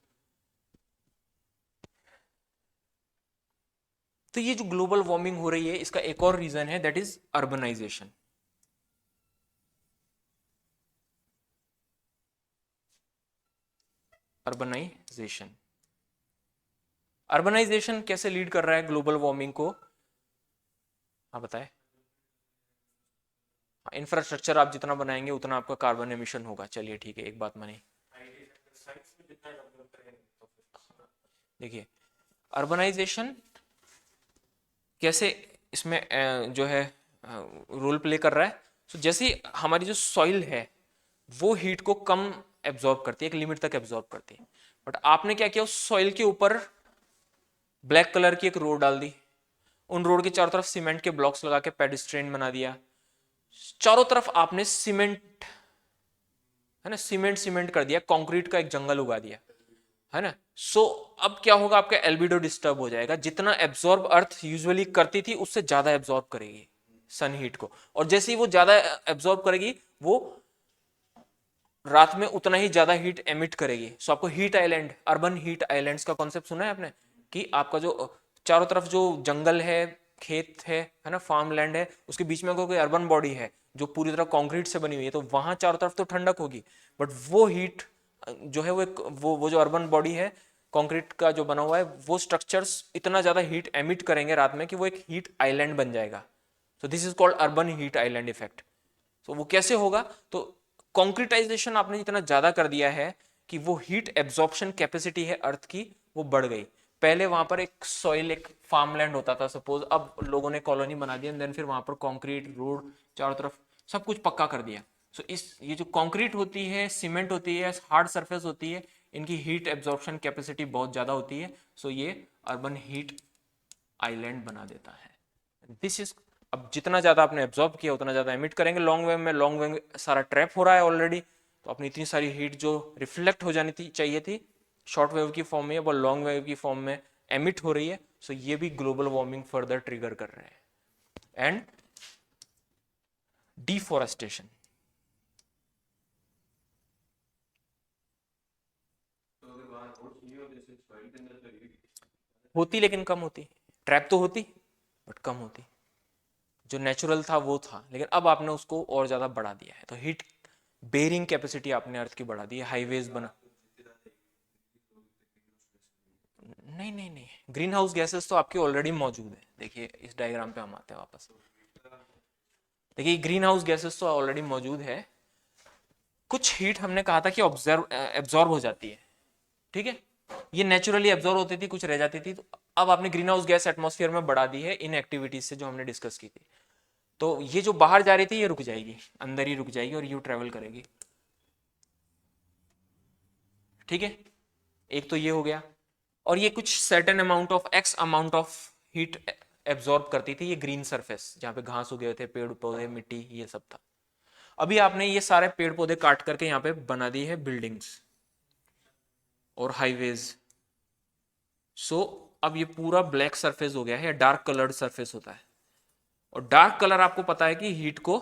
तो ये जो ग्लोबल वार्मिंग हो रही है इसका एक और रीजन है, that is urbanization. Urbanization urbanization कैसे लीड कर रहा है ग्लोबल वार्मिंग को? हाँ बताएं। इंफ्रास्ट्रक्चर आप जितना बनाएंगे उतना आपका कार्बन एमिशन होगा। चलिए ठीक है, एक बात मानी। देखिए अर्बनाइजेशन कैसे इसमें जो है रोल प्ले कर रहा है। तो जैसे हमारी जो सॉइल है वो हीट को कम एब्जॉर्ब करती है, एक लिमिट तक एब्जॉर्ब करती है, बट आपने क्या किया, उस सॉइल के ऊपर ब्लैक कलर की एक रोड डाल दी, उन रोड के चारों तरफ सीमेंट के ब्लॉक्स लगा के पेडिस्ट्रेन बना दिया, चारों तरफ आपने सीमेंट, है ना, सीमेंट सीमेंट कर दिया, कंक्रीट का एक जंगल उगा दिया, है ना। सो अब क्या होगा, आपका एल्बिडो डिस्टर्ब हो जाएगा। जितना एब्जॉर्ब अर्थ यूजुअली करती थी उससे ज्यादा एब्जॉर्ब करेगी सन हीट को, और जैसे ही वो ज्यादा एब्जॉर्ब करेगी वो रात में उतना ही ज्यादा हीट एमिट करेगी। सो आपको heat island, urban heat islands का कॉन्सेप्ट सुना है आपने, कि आपका जो चारों तरफ जो जंगल है, खेत है ना, फार्म लैंड है, उसके बीच में कोई अर्बन बॉडी है जो पूरी तरह कंक्रीट से बनी हुई है, तो वहां चारों तरफ तो ठंडक होगी, बट वो हीट जो है वो एक वो जो अर्बन बॉडी है कंक्रीट का जो बना हुआ है, वो स्ट्रक्चर्स इतना ज्यादा हीट एमिट करेंगे रात में कि वो एक हीट आइलैंड बन जाएगा। सो this is called urban heat island effect. तो वो कैसे होगा, तो कॉन्क्रीटाइजेशन आपने इतना ज्यादा कर दिया है कि वो हीट एब्जॉर्प्शन कैपेसिटी है अर्थ की वो बढ़ गई। पहले वहां पर एक सॉइल, एक फार्मलैंड होता था सपोज, अब लोगों ने कॉलोनी बना दी, देन फिर वहां पर कंक्रीट रोड चारों तरफ सब कुछ पक्का कर दिया। सो इस ये जो कंक्रीट होती है, सीमेंट होती है, हार्ड सरफेस होती है, इनकी हीट एब्जॉर्प्शन कैपेसिटी बहुत ज्यादा होती है। सो ये अर्बन हीट आइलैंड बना देता है। दिस इज, अब जितना ज्यादा आपने एब्जॉर्ब किया उतना ज्यादा एमिट करेंगे लॉन्ग वेव में। लॉन्ग वेव सारा ट्रैप हो रहा है ऑलरेडी, तो अपनी इतनी सारी हीट जो रिफ्लेक्ट हो जानी थी चाहिए थी शॉर्ट वेव की फॉर्म में, वो लॉन्ग वेव की फॉर्म में एमिट हो रही है। सो ये भी ग्लोबल वार्मिंग फर्दर ट्रिगर कर रहे हैं। एंड डिफोरेस्टेशन होती, लेकिन कम होती। ट्रैप तो होती बट कम होती। जो नेचुरल था वो था, लेकिन अब आपने उसको और ज्यादा बढ़ा दिया है, तो हीट बेरिंग कैपेसिटी आपने अर्थ की बढ़ा दी है, हाईवेज बना। नहीं नहीं नहीं, ग्रीन हाउस गैसेस तो आपके ऑलरेडी मौजूद है। देखिए इस डायग्राम पे हम आते हैं वापस। देखिए ग्रीन हाउस गैसेस तो ऑलरेडी मौजूद है। कुछ हीट हमने कहा था कि ऑब्जर्व एब्जॉर्ब हो जाती है, ठीक है, ये नेचुरली एब्जॉर्ब होती थी, कुछ रह जाती थी। तो अब आपने ग्रीन हाउस गैस एटमॉस्फेयर में बढ़ा दी है इन एक्टिविटीज से जो हमने डिस्कस की थी। तो ये जो बाहर जा रही थी ये रुक जाएगी, अंदर ही रुक जाएगी और यू ट्रेवल करेगी, ठीक है। एक तो ये हो गया, और ये कुछ certain amount of x amount of heat absorb करती थी ये ग्रीन सरफेस, जहां पे घास उगे हुए थे, पेड़ पौधे, मिट्टी, ये सब था। अभी आपने ये सारे पेड़ पौधे काट करके यहाँ पे बना दी है बिल्डिंग्स और हाईवेज। सो अब ये पूरा ब्लैक सरफेस हो गया है, या डार्क कलर्ड सरफेस होता है, और डार्क कलर आपको पता है कि हीट को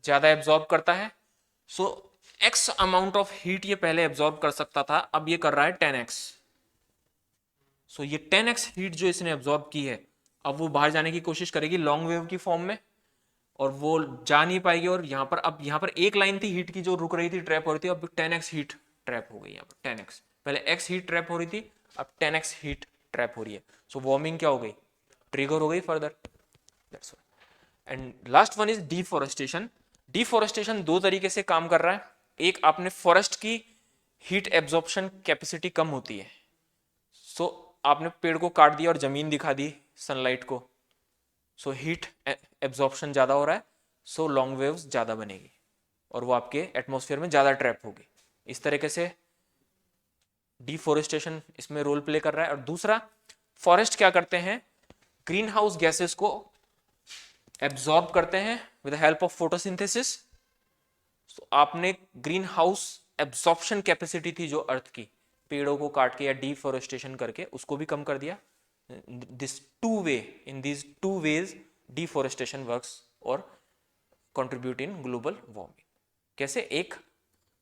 ज्यादा एब्जॉर्ब करता है। सो एक्स अमाउंट ऑफ हीट ये पहले एब्जॉर्ब कर सकता था, अब ये कर रहा है 10x। सो ये 10x हीट जो इसने एब्जॉर्ब की है, अब वो बाहर जाने की कोशिश करेगी लॉन्ग वेव की फॉर्म में, और वो जा नहीं पाएगी, और यहाँ पर अब यहाँ पर एक लाइन थी हीट की जो रुक रही थी, ट्रैप हो रही थी, अब 10x हीट ट्रैप हो गई यहाँ पर 10x। पहले x हीट ट्रैप हो रही थी, अब 10x हीट ट्रैप हो रही है। सो वार्मिंग क्या हो गई, ट्रिगर हो गई further. That's all. And last one is deforestation. Deforestation दो तरीके से काम कर रहा है। एक, आपने फॉरेस्ट की हीट एब्जॉर्प्शन कैपेसिटी कम होती है, सो आपने पेड़ को काट दिया और जमीन दिखा दी सनलाइट को, सो हीट एब्जॉर्प्शन ज्यादा हो रहा है, सो लॉन्ग वेव्स ज्यादा बनेगी और वो आपके एटमॉस्फेयर में ज्यादा ट्रैप होगी। इस तरीके से डिफोरेस्टेशन इसमें रोल प्ले कर रहा है। और दूसरा, फॉरेस्ट क्या करते हैं, ग्रीन हाउस गैसेस को एब्जॉर्ब करते हैं with the help of photosynthesis. तो आपने ग्रीन हाउस एब्जॉर्प्शन कैपेसिटी थी जो अर्थ की, पेड़ों को काट के या डिफोरेस्टेशन करके उसको भी कम कर दिया। This two way, in this two ways deforestation works और कंट्रीब्यूट इन ग्लोबल वार्मिंग। कैसे, एक,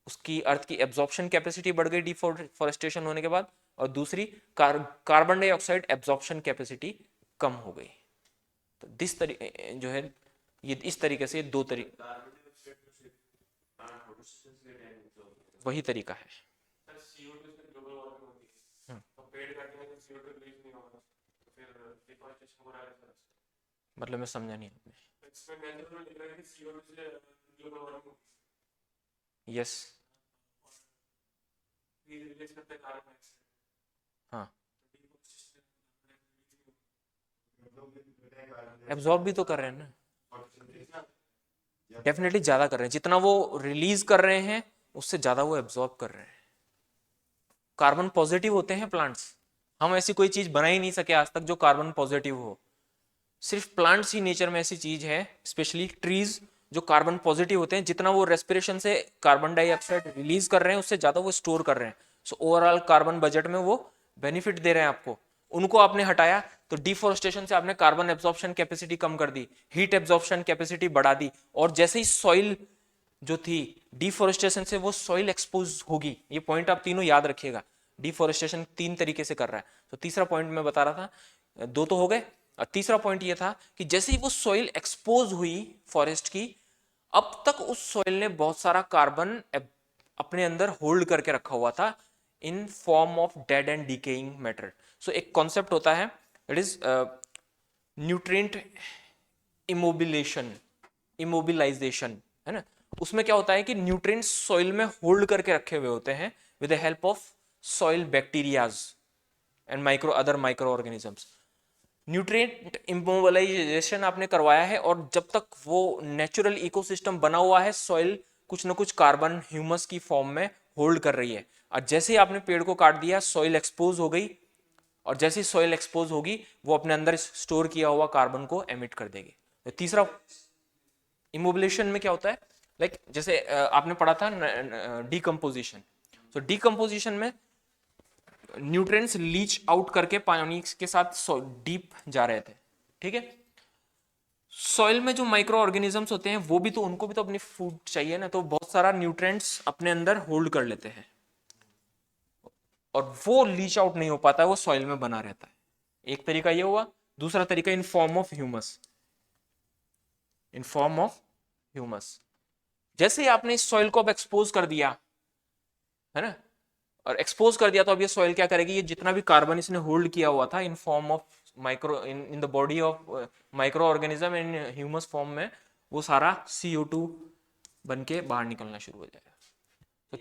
उसकी अर्थ की एब्जॉर्प्शन कैपेसिटी बढ़ गई डिफोरेस्टेशन होने के बाद, और दूसरी कार्बन डाइऑक्साइड एब्जॉर्प्शन कैपेसिटी कम हो गई। तो दिस तरीके जो है, ये इस तरीके से दो तरीके, वही तरीका है। मतलब मैं समझा नहीं आपने। यस। हाँ, एब्जॉर्ब भी तो कर रहे हैं ना, डेफिनेटली ज्यादा कर रहे हैं, जितना वो रिलीज कर रहे हैं उससे ज्यादा वो एब्जॉर्ब कर रहे हैं। कार्बन पॉजिटिव होते हैं प्लांट्स, हम ऐसी कोई चीज बना ही नहीं सके आज तक जो कार्बन पॉजिटिव हो। सिर्फ प्लांट्स ही नेचर में ऐसी चीज है, स्पेशली ट्रीज, जो कार्बन पॉजिटिव होते हैं। जितना वो रेस्पिरेशन से कार्बन डाइऑक्साइड रिलीज कर रहे हैं उससे ज्यादा वो स्टोर कर रहे हैं। सो ओवरऑल कार्बन बजट में वो बेनिफिट दे रहे हैं आपको। उनको आपने हटाया तो डिफोरेस्टेशन से आपने कार्बन एब्जॉर्प्शन कैपेसिटी कम कर दी, हीट एब्जॉर्प्शन कैपेसिटी बढ़ा दी, और जैसे ही सॉइल जो थी डिफोरेस्टेशन से वो सॉइल एक्सपोज होगी। ये पॉइंट आप तीनों याद रखिएगा। डिफोरेस्टेशन तीन तरीके से कर रहा है। तो तीसरा पॉइंट मैं बता रहा था, दो तो हो गए, और तीसरा पॉइंट ये था कि जैसे ही वो सॉइल एक्सपोज हुई फॉरेस्ट की, अब तक उस सॉइल ने बहुत सारा कार्बन अपने अंदर होल्ड करके रखा हुआ था in form of dead and decaying matter. So एक कॉन्सेप्ट होता है, इट इज न्यूट्रिएंट इमोबिलाइजेशन, है ना। उसमें क्या होता है कि न्यूट्रिएंट्स सॉइल में होल्ड करके रखे हुए होते हैं with the help of soil bacterias and other microorganisms. Nutrient immobilization आपने करवाया है, और जब तक वो नेचुरल इकोसिस्टम बना हुआ है, सॉइल कुछ ना कुछ कार्बन ह्यूमस की फॉर्म में होल्ड कर रही है। और जैसे ही आपने पेड़ को काट दिया, सॉइल एक्सपोज हो गई, और जैसे ही सॉइल एक्सपोज होगी वो अपने अंदर स्टोर किया हुआ कार्बन को एमिट कर देगी। तो तीसरा, इमोबिलेशन में क्या होता है, लाइक जैसे आपने पढ़ा था डीकम्पोजिशन। तो डीकम्पोजिशन में न्यूट्रिएंट्स लीच आउट करके पानी के साथ डीप जा रहे थे, ठीक है। सॉइल में जो माइक्रो ऑर्गेनिजम्स होते हैं वो भी तो, उनको भी तो अपनी फूड चाहिए ना, तो बहुत सारा न्यूट्रिएंट्स अपने अंदर होल्ड कर लेते हैं, और वो लीच आउट नहीं हो पाता, वो सॉइल में बना रहता है। एक तरीका ये हुआ। दूसरा तरीका इन form of humus, in form of humus. जैसे ही आपने इस सॉइल को अब एक्सपोज कर दिया, है ना, और एक्सपोज कर दिया, तो अब ये सॉइल क्या करेगी, ये जितना भी कार्बन इसने होल्ड किया हुआ था in form of micro in the body of micro organism in humus form में, वो सारा CO2 बन के बाहर निकलना शुरू हो जाएगा। तो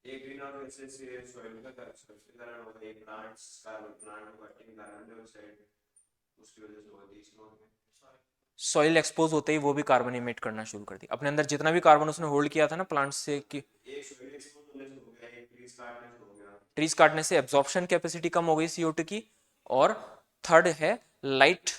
एक ग्रीन हाउस गैसेस से सॉइल का कारण होता है, प्लांट्स कार्बन प्लांट को कटिंग कार्बन डाइऑक्साइड उसकी वजह से होती है। सॉइल एक्सपोज होते ही वो भी कार्बन इमिट करना शुरू कर दी अपने अंदर, जितना भी कार्बन उसने होल्ड किया था ना प्लांट्स से, कि ट्रीज काटने से एब्जॉर्प्शन कैपेसिटी कम हो गई CO2 की। और थर्ड है लाइट,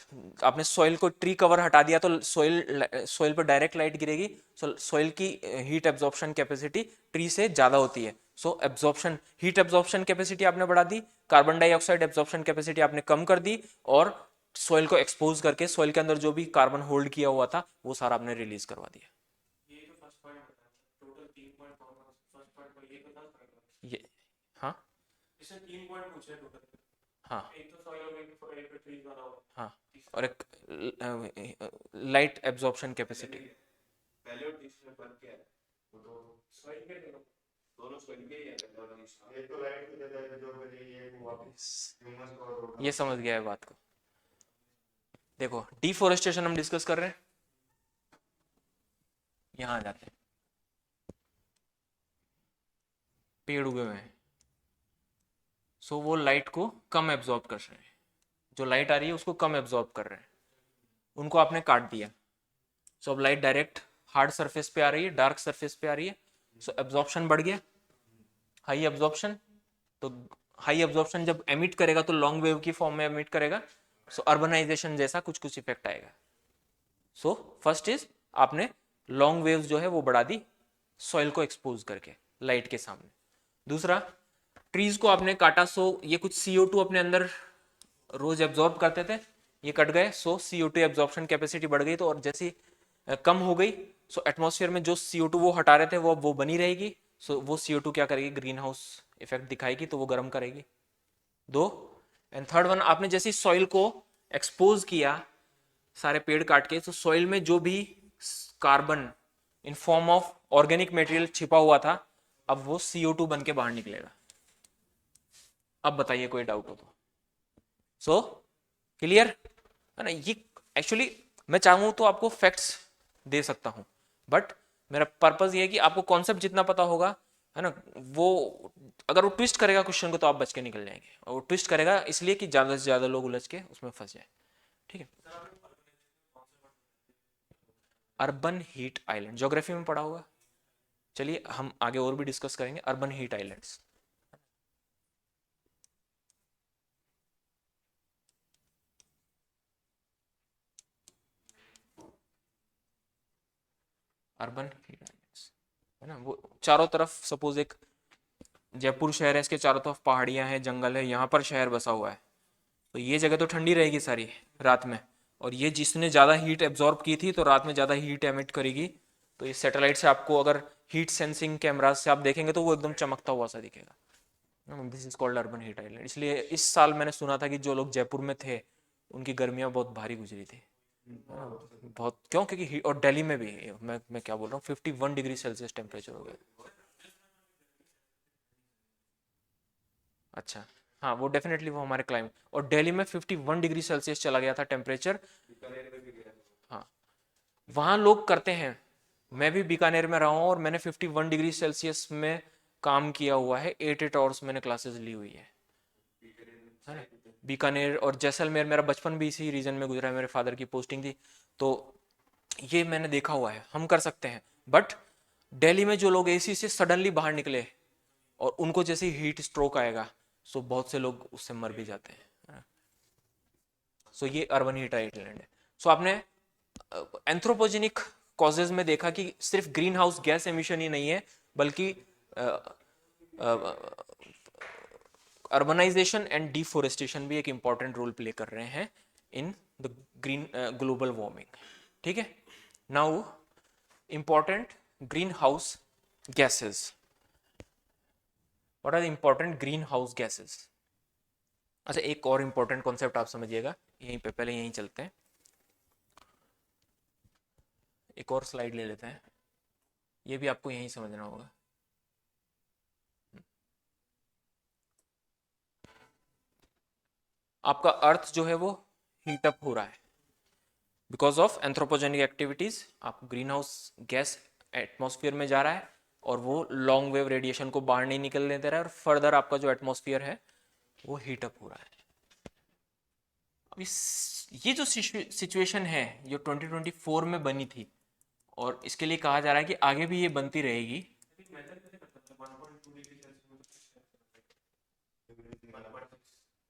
आपने सॉइल को ट्री कवर हटा दिया तो सॉइल पर डायरेक्ट लाइट गिरेगी, सॉइल की हीट एब्जॉर्प्शन कैपेसिटी ट्री से ज्यादा होती है। सो एब्जॉर्प्शन, हीट एब्जॉर्प्शन कैपेसिटी आपने बढ़ा दी, कार्बन डाइऑक्साइड एब्जॉर्प्शन कैपेसिटी आपने कम कर दी, और सॉइल को एक्सपोज करके सॉइल के अंदर जो भी कार्बन होल्ड किया हुआ था वो सारा आपने रिलीज करवा दिया। ये, हाँ, हाँ हाँ, और एक लाइट एब्जॉर्प्शन कैपेसिटी। ये समझ गया है बात को। देखो डिफोरेस्टेशन हम डिस्कस कर रहे हैं, यहाँ आ जाते हैं। पेड़ उगे हुए हैं, सो वो लाइट को कम एब्जॉर्ब कर रहे हैं, जो लाइट आ रही है उसको कम एब्जॉर्ब कर रहे हैं, उनको आपने काट दिया। सो अब लाइट डायरेक्ट हार्ड सरफेस पे आ रही है, डार्क सरफेस पे आ रही है, सो एब्जॉर्प्शन बढ़ गया, हाई एब्जॉर्प्शन। तो हाई एब्जॉर्प्शन जब एमिट करेगा तो लॉन्ग वेव की फॉर्म में एमिट करेगा, सो अर्बनाइजेशन जैसा कुछ कुछ इफेक्ट आएगा। सो फर्स्ट इज आपने लॉन्ग वेव्स जो है वो बढ़ा दी सॉइल को एक्सपोज करके लाइट के सामने। दूसरा, ट्रीज को आपने काटा, सो ये कुछ CO2 अपने अंदर रोज एब्जॉर्ब करते थे, ये कट गए, सो CO2 एब्जॉर्प्शन कैपेसिटी बढ़ गई। तो और जैसी कम हो गई, सो एटमॉस्फेयर में जो CO2 वो हटा रहे थे वो बनी रहेगी, सो वो CO2 क्या करेगी, ग्रीन हाउस इफेक्ट दिखाएगी, तो वो गर्म करेगी। दो, एंड थर्ड वन, आपने जैसी सॉइल को एक्सपोज किया सारे पेड़ काट के, तो सॉइल में जो भी carbon in form of organic material छिपा हुआ था, अब वो CO2 बन के बाहर निकलेगा। अब बताइए कोई डाउट हो तो। सो क्लियर है ना। ये एक्चुअली मैं चाहूँ तो आपको फैक्ट्स दे सकता हूँ, बट मेरा पर्पज ये है कि आपको कॉन्सेप्ट जितना पता होगा, है ना, वो अगर वो ट्विस्ट करेगा क्वेश्चन को तो आप बच के निकल जाएंगे, और वो ट्विस्ट करेगा इसलिए कि ज़्यादा से ज़्यादा लोग उलझ के उसमें फंस जाए। ठीक है। अर्बन हीट आइलैंड ज्योग्राफी में पढ़ा होगा, चलिए हम आगे और भी डिस्कस करेंगे urban heat islands. Urban heat islands है ना, वो चारों तरफ सपोज एक जयपुर शहर है, इसके चारों तरफ पहाड़ियां हैं, जंगल है, यहाँ पर शहर बसा हुआ है, तो ये जगह तो ठंडी रहेगी सारी रात में, और ये जिसने ज़्यादा हीट एब्जॉर्ब की थी तो रात में ज़्यादा हीट एमिट करेगी। तो ये सैटेलाइट से आपको अगर हीट सेंसिंग कैमराज से आप देखेंगे तो वो एकदम चमकता हुआ सा दिखेगा। This is called urban heat island. इसलिए इस साल मैंने सुना था कि जो लोग जयपुर में थे उनकी गर्मियाँ बहुत भारी गुजरी थी। बहुत क्यों, क्योंकि और दिल्ली में भी मैं क्या बोल रहा हूँ, 51 डिग्री सेल्सियस टेम्परेचर हो गया। अच्छा, हाँ वो डेफिनेटली वो हमारे क्लाइमेट, और दिल्ली में 51 डिग्री सेल्सियस चला गया था टेम्परेचर। हाँ, वहाँ लोग करते हैं, मैं भी बीकानेर में रहा हूँ और मैंने 51 डिग्री सेल्सियस में काम किया हुआ है, 8 8 आवर्स मैंने क्लासेस ली हुई है ना। बीकानेर और जैसलमेर, मेरा बचपन भी इसी रीजन में गुजरा है, मेरे फादर की पोस्टिंग थी, तो ये मैंने देखा हुआ है, हम कर सकते हैं। बट दिल्ली में जो लोग AC से सडनली बाहर निकले और उनको जैसे हीट स्ट्रोक आएगा, सो बहुत से लोग उससे मर भी जाते हैं। सो ये अर्बन हीट आइलैंड है। सो आपने एंथ्रोपोजेनिक कॉजेज में देखा कि सिर्फ ग्रीन हाउस गैस एमिशन ही नहीं है, बल्कि अर्बनाइजेशन एंड डिफोरेस्टेशन भी एक इंपॉर्टेंट रोल प्ले कर रहे हैं in the green global warming. ठीक है। Now important green house gases, what are the important green house gases. अच्छा, एक और इंपॉर्टेंट कॉन्सेप्ट आप समझिएगा, यहीं पे पहले यहीं चलते हैं, एक और स्लाइड ले लेते हैं, ये भी आपको यहीं समझना होगा। आपका अर्थ जो है वो हीट अप हो रहा है बिकॉज ऑफ एंथ्रोपोजेनिक एक्टिविटीज। आप ग्रीन हाउस गैस एटमॉस्फेयर में जा रहा है और वो लॉन्ग वेव रेडिएशन को बाहर नहीं निकलने दे रहा है, और फर्दर आपका जो एटमॉस्फेयर है वो हीट अप हो रहा है। अब ये जो सिचुएशन है जो 2024 में बनी थी, और इसके लिए कहा जा रहा है कि आगे भी ये बनती रहेगी।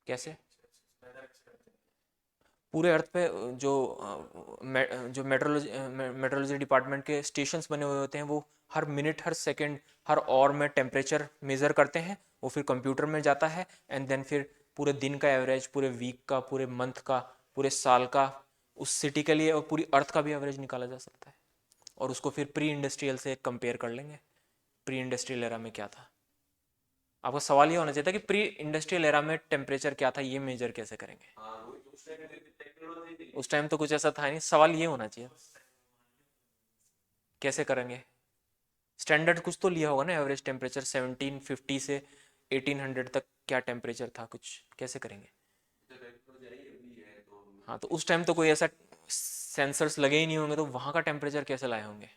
कैसे? पूरे अर्थ पे जो मेट्रोलॉजी डिपार्टमेंट के स्टेशंस बने हुए होते हैं, वो हर मिनट, हर सेकंड, हर आवर में टेम्परेचर मेज़र करते हैं, वो फिर कंप्यूटर में जाता है, एंड देन फिर पूरे दिन का एवरेज, पूरे वीक का, पूरे मंथ का, पूरे साल का, उस सिटी के लिए और पूरी अर्थ का भी एवरेज निकाला जा सकता है, और उसको फिर प्री इंडस्ट्रियल से कंपेयर कर लेंगे, प्री इंडस्ट्रियल एरा में क्या था। आपका सवाल ये होना चाहिए था कि प्री इंडस्ट्रियल एरा में टेम्परेचर क्या था, ये मेजर कैसे करेंगे। उस टाइम तो कुछ ऐसा था नहीं, सवाल ये होना चाहिए कैसे करेंगे। स्टैंडर्ड कुछ तो लिया होगा ना, एवरेज टेम्परेचर 1750 से 1800 तक क्या टेम्परेचर था, कुछ कैसे करेंगे। हाँ तो उस टाइम तो कोई ऐसा सेंसर्स लगे ही नहीं होंगे, तो वहां का टेम्परेचर कैसे लाए होंगे।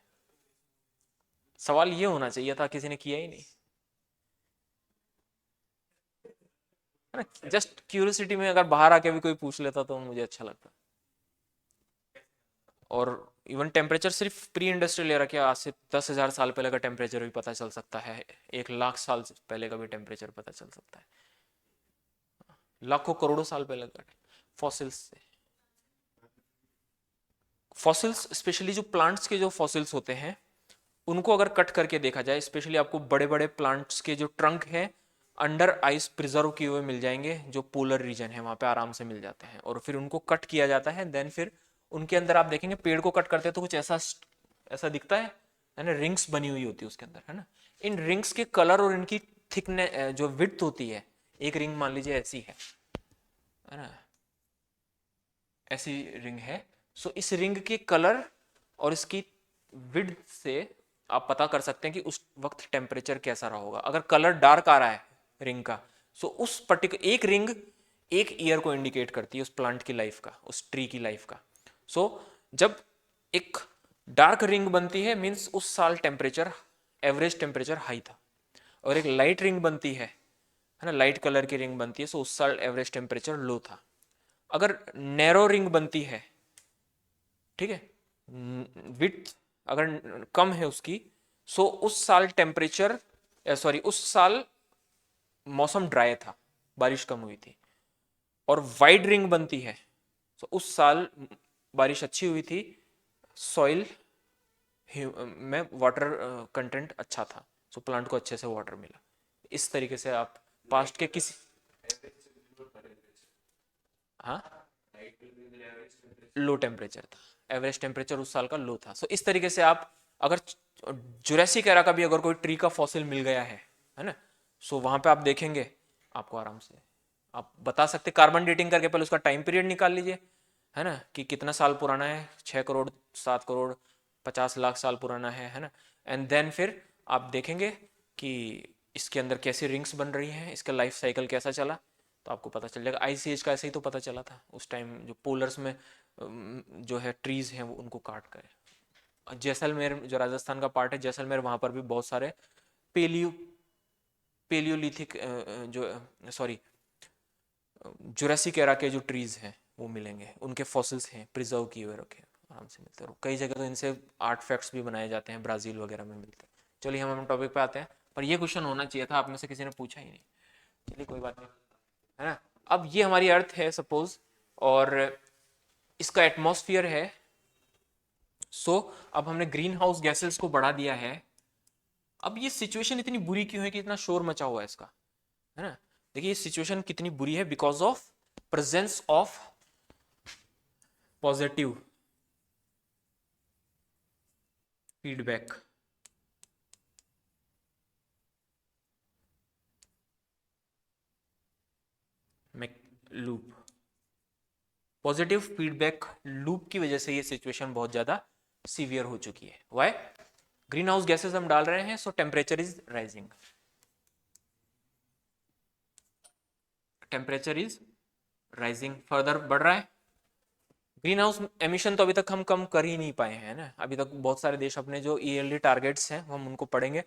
सवाल ये होना चाहिए था, किसी ने किया ही नहीं, है ना। जस्ट क्यूरियोसिटी में अगर बाहर आके भी कोई पूछ लेता तो मुझे अच्छा लगता। और इवन टेम्परेचर सिर्फ प्री इंडस्ट्रियल एरा के, आज से 10,000 साल पहले का टेम्परेचर भी पता चल सकता है, 1 लाख साल से पहले का भी टेम्परेचर पता चल सकता है, लाखों करोड़ों साल पहले का। फॉसिल्स से, फॉसिल्स स्पेशली जो प्लांट्स के जो फॉसिल्स होते हैं उनको अगर कट करके देखा जाए, स्पेशली आपको बड़े बड़े प्लांट्स के जो ट्रंक है अंडर आइस प्रिजर्व किए हुए मिल जाएंगे, जो पोलर रीजन है वहां पे आराम से मिल जाते हैं, और फिर उनको कट किया जाता है। देन फिर उनके अंदर आप देखेंगे पेड़ को कट करते हैं तो कुछ ऐसा ऐसा दिखता है ना, रिंग्स बनी हुई होती है उसके अंदर, है ना। इन रिंग्स के कलर और इनकी थिकनेस जो विड्थ होती है, एक रिंग मान लीजिए ऐसी है ना, ऐसी रिंग है। सो इस रिंग के कलर और इसकी विड्थ से आप पता कर सकते हैं कि उस वक्त टेम्परेचर कैसा रहा होगा। अगर कलर डार्क आ रहा है रिंग का, सो उस पर्टिकुलर एक रिंग एक ईयर को इंडिकेट करती है उस प्लांट की लाइफ का, उस ट्री की लाइफ का। सो जब एक डार्क रिंग बनती है मीन्स उस साल टेम्परेचर, एवरेज टेम्परेचर हाई था। और एक लाइट रिंग बनती है ना, लाइट कलर की रिंग बनती है, सो उस साल एवरेज टेम्परेचर लो था। अगर नैरो रिंग बनती है, ठीक है, विड्थ अगर कम है उसकी, सो उस साल टेम्परेचर, सॉरी उस साल मौसम ड्राई था, बारिश कम हुई थी। और वाइड रिंग बनती है, तो उस साल बारिश अच्छी हुई थी, सॉइल में वाटर कंटेंट अच्छा था, सो प्लांट को अच्छे से वाटर मिला। इस तरीके से आप पास्ट के किसी, हाँ लो टेम्परेचर था, एवरेज टेम्परेचर उस साल का लो था। सो इस तरीके से आप अगर जुरासिक एरा का भी अगर कोई ट्री का फॉसिल मिल गया है ना, सो वहां पे आप देखेंगे, आपको आराम से आप बता सकते, कार्बन डेटिंग करके पहले उसका टाइम पीरियड निकाल लीजिए, है ना, कि कितना साल पुराना है, 6 करोड़, 7 करोड़, 50 लाख साल पुराना है ना। एंड देन फिर आप देखेंगे कि इसके अंदर कैसी रिंग्स बन रही हैं, इसका लाइफ साइकिल कैसा चला, तो आपको पता चल जाएगा। आइस एज का ऐसे ही तो पता चला था उस टाइम, जो पोलर्स में जो है ट्रीज हैं वो उनको काट कर। जैसलमेर जो राजस्थान का पार्ट है जैसलमेर, वहां पर भी बहुत सारे पेलियो पेलियोलिथिक जो सॉरी जुरासिक एरा के जो ट्रीज हैं वो मिलेंगे, उनके फॉसिल्स हैं प्रिजर्व किए हुए रखे आराम से मिलते हैं। कई जगह तो इनसे आर्टफैक्ट्स भी बनाए जाते हैं, ब्राजील वगैरह में मिलते हैं। चलिए हम टॉपिक पे आते हैं, पर ये क्वेश्चन होना चाहिए था, आप में से किसी ने पूछा ही नहीं। चलिए कोई बात नहीं, है ना। अब ये हमारी अर्थ है सपोज, और इसका एटमॉस्फेयर है। सो अब हमने ग्रीन हाउस गैसेस को बढ़ा दिया है। अब ये सिचुएशन इतनी बुरी क्यों है कि इतना शोर मचा हुआ है इसका, है ना। देखिए ये सिचुएशन कितनी बुरी है, because of presence of positive feedback. Loop, positive feedback loop की वजह से ये सिचुएशन बहुत ज्यादा सीवियर हो चुकी है। व्हाई? ग्रीन हाउस गैसेस हम डाल रहे हैं, सो temperature is rising, temperature is rising, further बढ़ रहा है। ग्रीन हाउस एमिशन तो अभी तक हम कम कर ही नहीं पाए हैं ना, अभी तक बहुत सारे देश अपने जो ईयरली टारगेट्स हैं हम उनको पढ़ेंगे,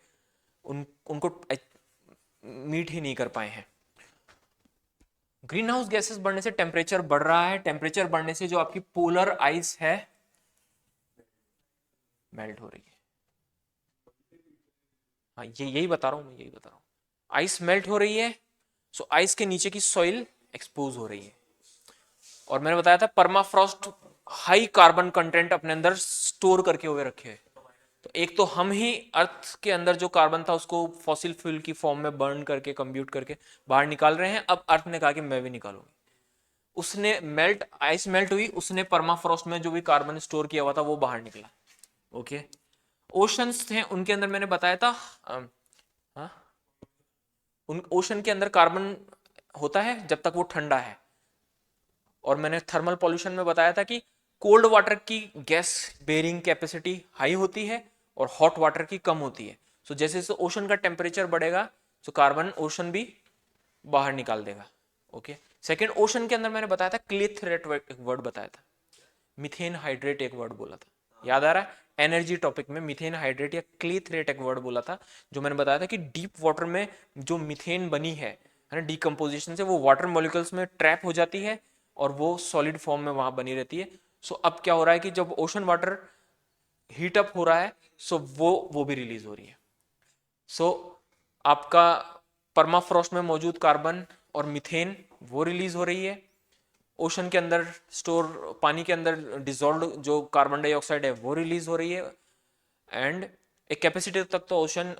उनको मीट ही नहीं कर पाए हैं। ग्रीन हाउस गैसेस बढ़ने से टेम्परेचर बढ़ रहा है, टेम्परेचर बढ़ने से जो आपकी पोलर आइस है मेल्ट हो रही है। हाँ ये यही बता रहा हूँ, मैं यही बता रहा हूँ, आइस मेल्ट हो रही है। सो आइस के नीचे की सॉइल एक्सपोज हो रही है। और मैंने बताया था परमाफ्रॉस्ट हाई कार्बन कंटेंट अपने अंदर स्टोर करके हुए रखे है। तो एक तो हम ही अर्थ के अंदर जो कार्बन था उसको फॉसिल फ्यूल की फॉर्म में बर्न करके कंप्यूट करके बाहर निकाल रहे हैं। अब अर्थ ने कहा कि मैं भी निकालूंगी। उसने मेल्ट, आइस मेल्ट हुई, उसने परमाफ्रॉस्ट में जो भी कार्बन स्टोर किया हुआ था वो बाहर निकला। ओके, ओशंस थे उनके अंदर मैंने बताया था हाँ, उन ओशन के अंदर कार्बन होता है जब तक वो ठंडा है। और मैंने थर्मल पॉल्यूशन में बताया था कि कोल्ड वाटर की गैस बेरिंग कैपेसिटी हाई होती है और हॉट वाटर की कम होती है। सो जैसे जैसे ओशन का टेम्परेचर बढ़ेगा तो कार्बन ओशन भी बाहर निकाल देगा। ओके, सेकेंड, ओशन के अंदर मैंने बताया था क्लेथरेट, एक वर्ड बताया था, मिथेन हाइड्रेट एक वर्ड बोला था, याद आ रहा है? एनर्जी टॉपिक में मिथेन हाइड्रेट या क्लेथरेट एक वर्ड बोला था, जो मैंने बताया था कि डीप वाटर में जो मिथेन बनी है ना, डिकम्पोजिशन से वो वाटर मॉलिक्यूल्स में ट्रैप हो जाती है और वो सॉलिड फॉर्म में वहां बनी रहती है। सो अब क्या हो रहा है कि जब ओशन वाटर हीट अप हो रहा है, सो वो भी रिलीज हो रही है। सो आपका परमाफ्रॉस्ट में मौजूद कार्बन और मिथेन वो रिलीज हो रही है। ओशन के अंदर स्टोर, पानी के अंदर डिजोल्व जो कार्बन डाइऑक्साइड है वो रिलीज हो रही है। एंड एक कैपेसिटी तक तो ओशन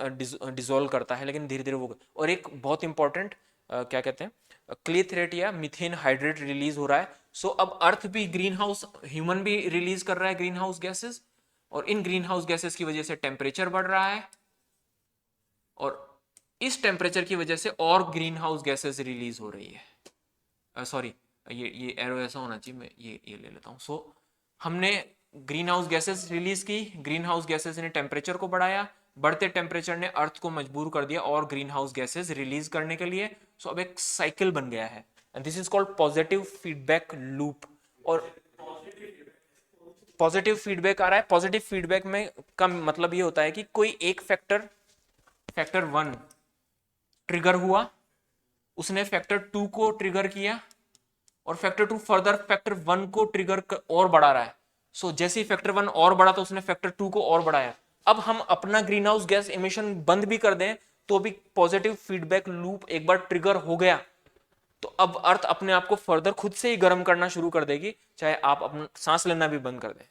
डिजोल्व करता है, लेकिन धीरे धीरे वो, और एक बहुत इंपॉर्टेंट क्या कहते हैं, क्लेथरेट या मिथेन हाइड्रेट रिलीज हो रहा है। सो अब अर्थ भी ग्रीन हाउस, ह्यूमन भी रिलीज कर रहा है ग्रीन हाउस गैसेस, और इन ग्रीन हाउस गैसेस की वजह से टेम्परेचर बढ़ रहा है, और इस टेम्परेचर की वजह से और ग्रीन हाउस गैसेस रिलीज हो रही है। सॉरी, ये एरो ऐसा होना चाहिए, मैं ये ले लेता हूँ। सो हमने ग्रीन हाउस गैसेस रिलीज की, ग्रीन हाउस गैसेस ने टेम्परेचर को बढ़ाया, बढ़ते टेम्परेचर ने अर्थ को मजबूर कर दिया और ग्रीन हाउस गैसेस रिलीज करने के लिए। सो अब एक साइकिल बन गया है, and this is called positive feedback loop. और पॉजिटिव फीडबैक आ रहा है। पॉजिटिव फीडबैक में का मतलब ये होता है कि कोई एक फैक्टर 1 ट्रिगर हुआ, उसने फैक्टर 2 को ट्रिगर किया, और फैक्टर 2 फर्दर फैक्टर 1 को ट्रिगर और बढ़ा रहा है। सो जैसे ही फैक्टर 1 और बढ़ा तो उसने फैक्टर 2 को और बढ़ाया। अब हम अपना ग्रीन हाउस गैस इमिशन बंद भी कर दें तो भी पॉजिटिव फीडबैक लूप एक बार ट्रिगर हो गया, तो अब अर्थ अपने आप को फर्दर खुद से ही गर्म करना शुरू कर देगी, चाहे आप अपना सांस लेना भी बंद कर दें,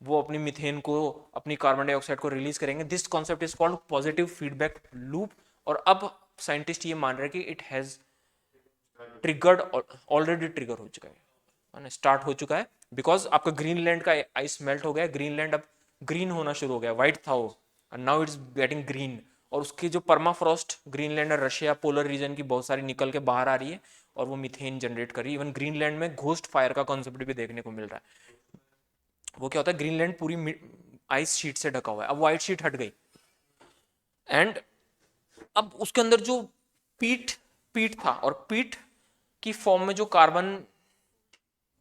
वो अपनी मीथेन को, अपनी कार्बन डाइऑक्साइड को रिलीज करेंगे। This concept is called positive feedback loop. और अब साइंटिस्ट ये मान रहे हैं कि it has triggered, already trigger हो चुका है, स्टार्ट हो चुका है, बिकॉज आपका ग्रीनलैंड का आइस मेल्ट हो गया, ग्रीनलैंड अब ग्रीन होना शुरू हो गया, व्हाइट था वो, नाउ इट्स गेटिंग ग्रीन। और उसकी जो परमाफ्रॉस्ट ग्रीनलैंड और रशिया पोलर रीजन की बहुत सारी निकल के बाहर आ रही है, और वो मीथेन जनरेट कर रही है। इवन ग्रीनलैंड में घोस्ट फायर का कॉन्सेप्ट भी देखने को मिल रहा है। वो क्या होता है, ग्रीनलैंड पूरी आइस शीट से ढका हुआ है, अब व्हाइट शीट हट गई, एंड अब उसके अंदर जो पीट पीट था, और पीट की फॉर्म में जो कार्बन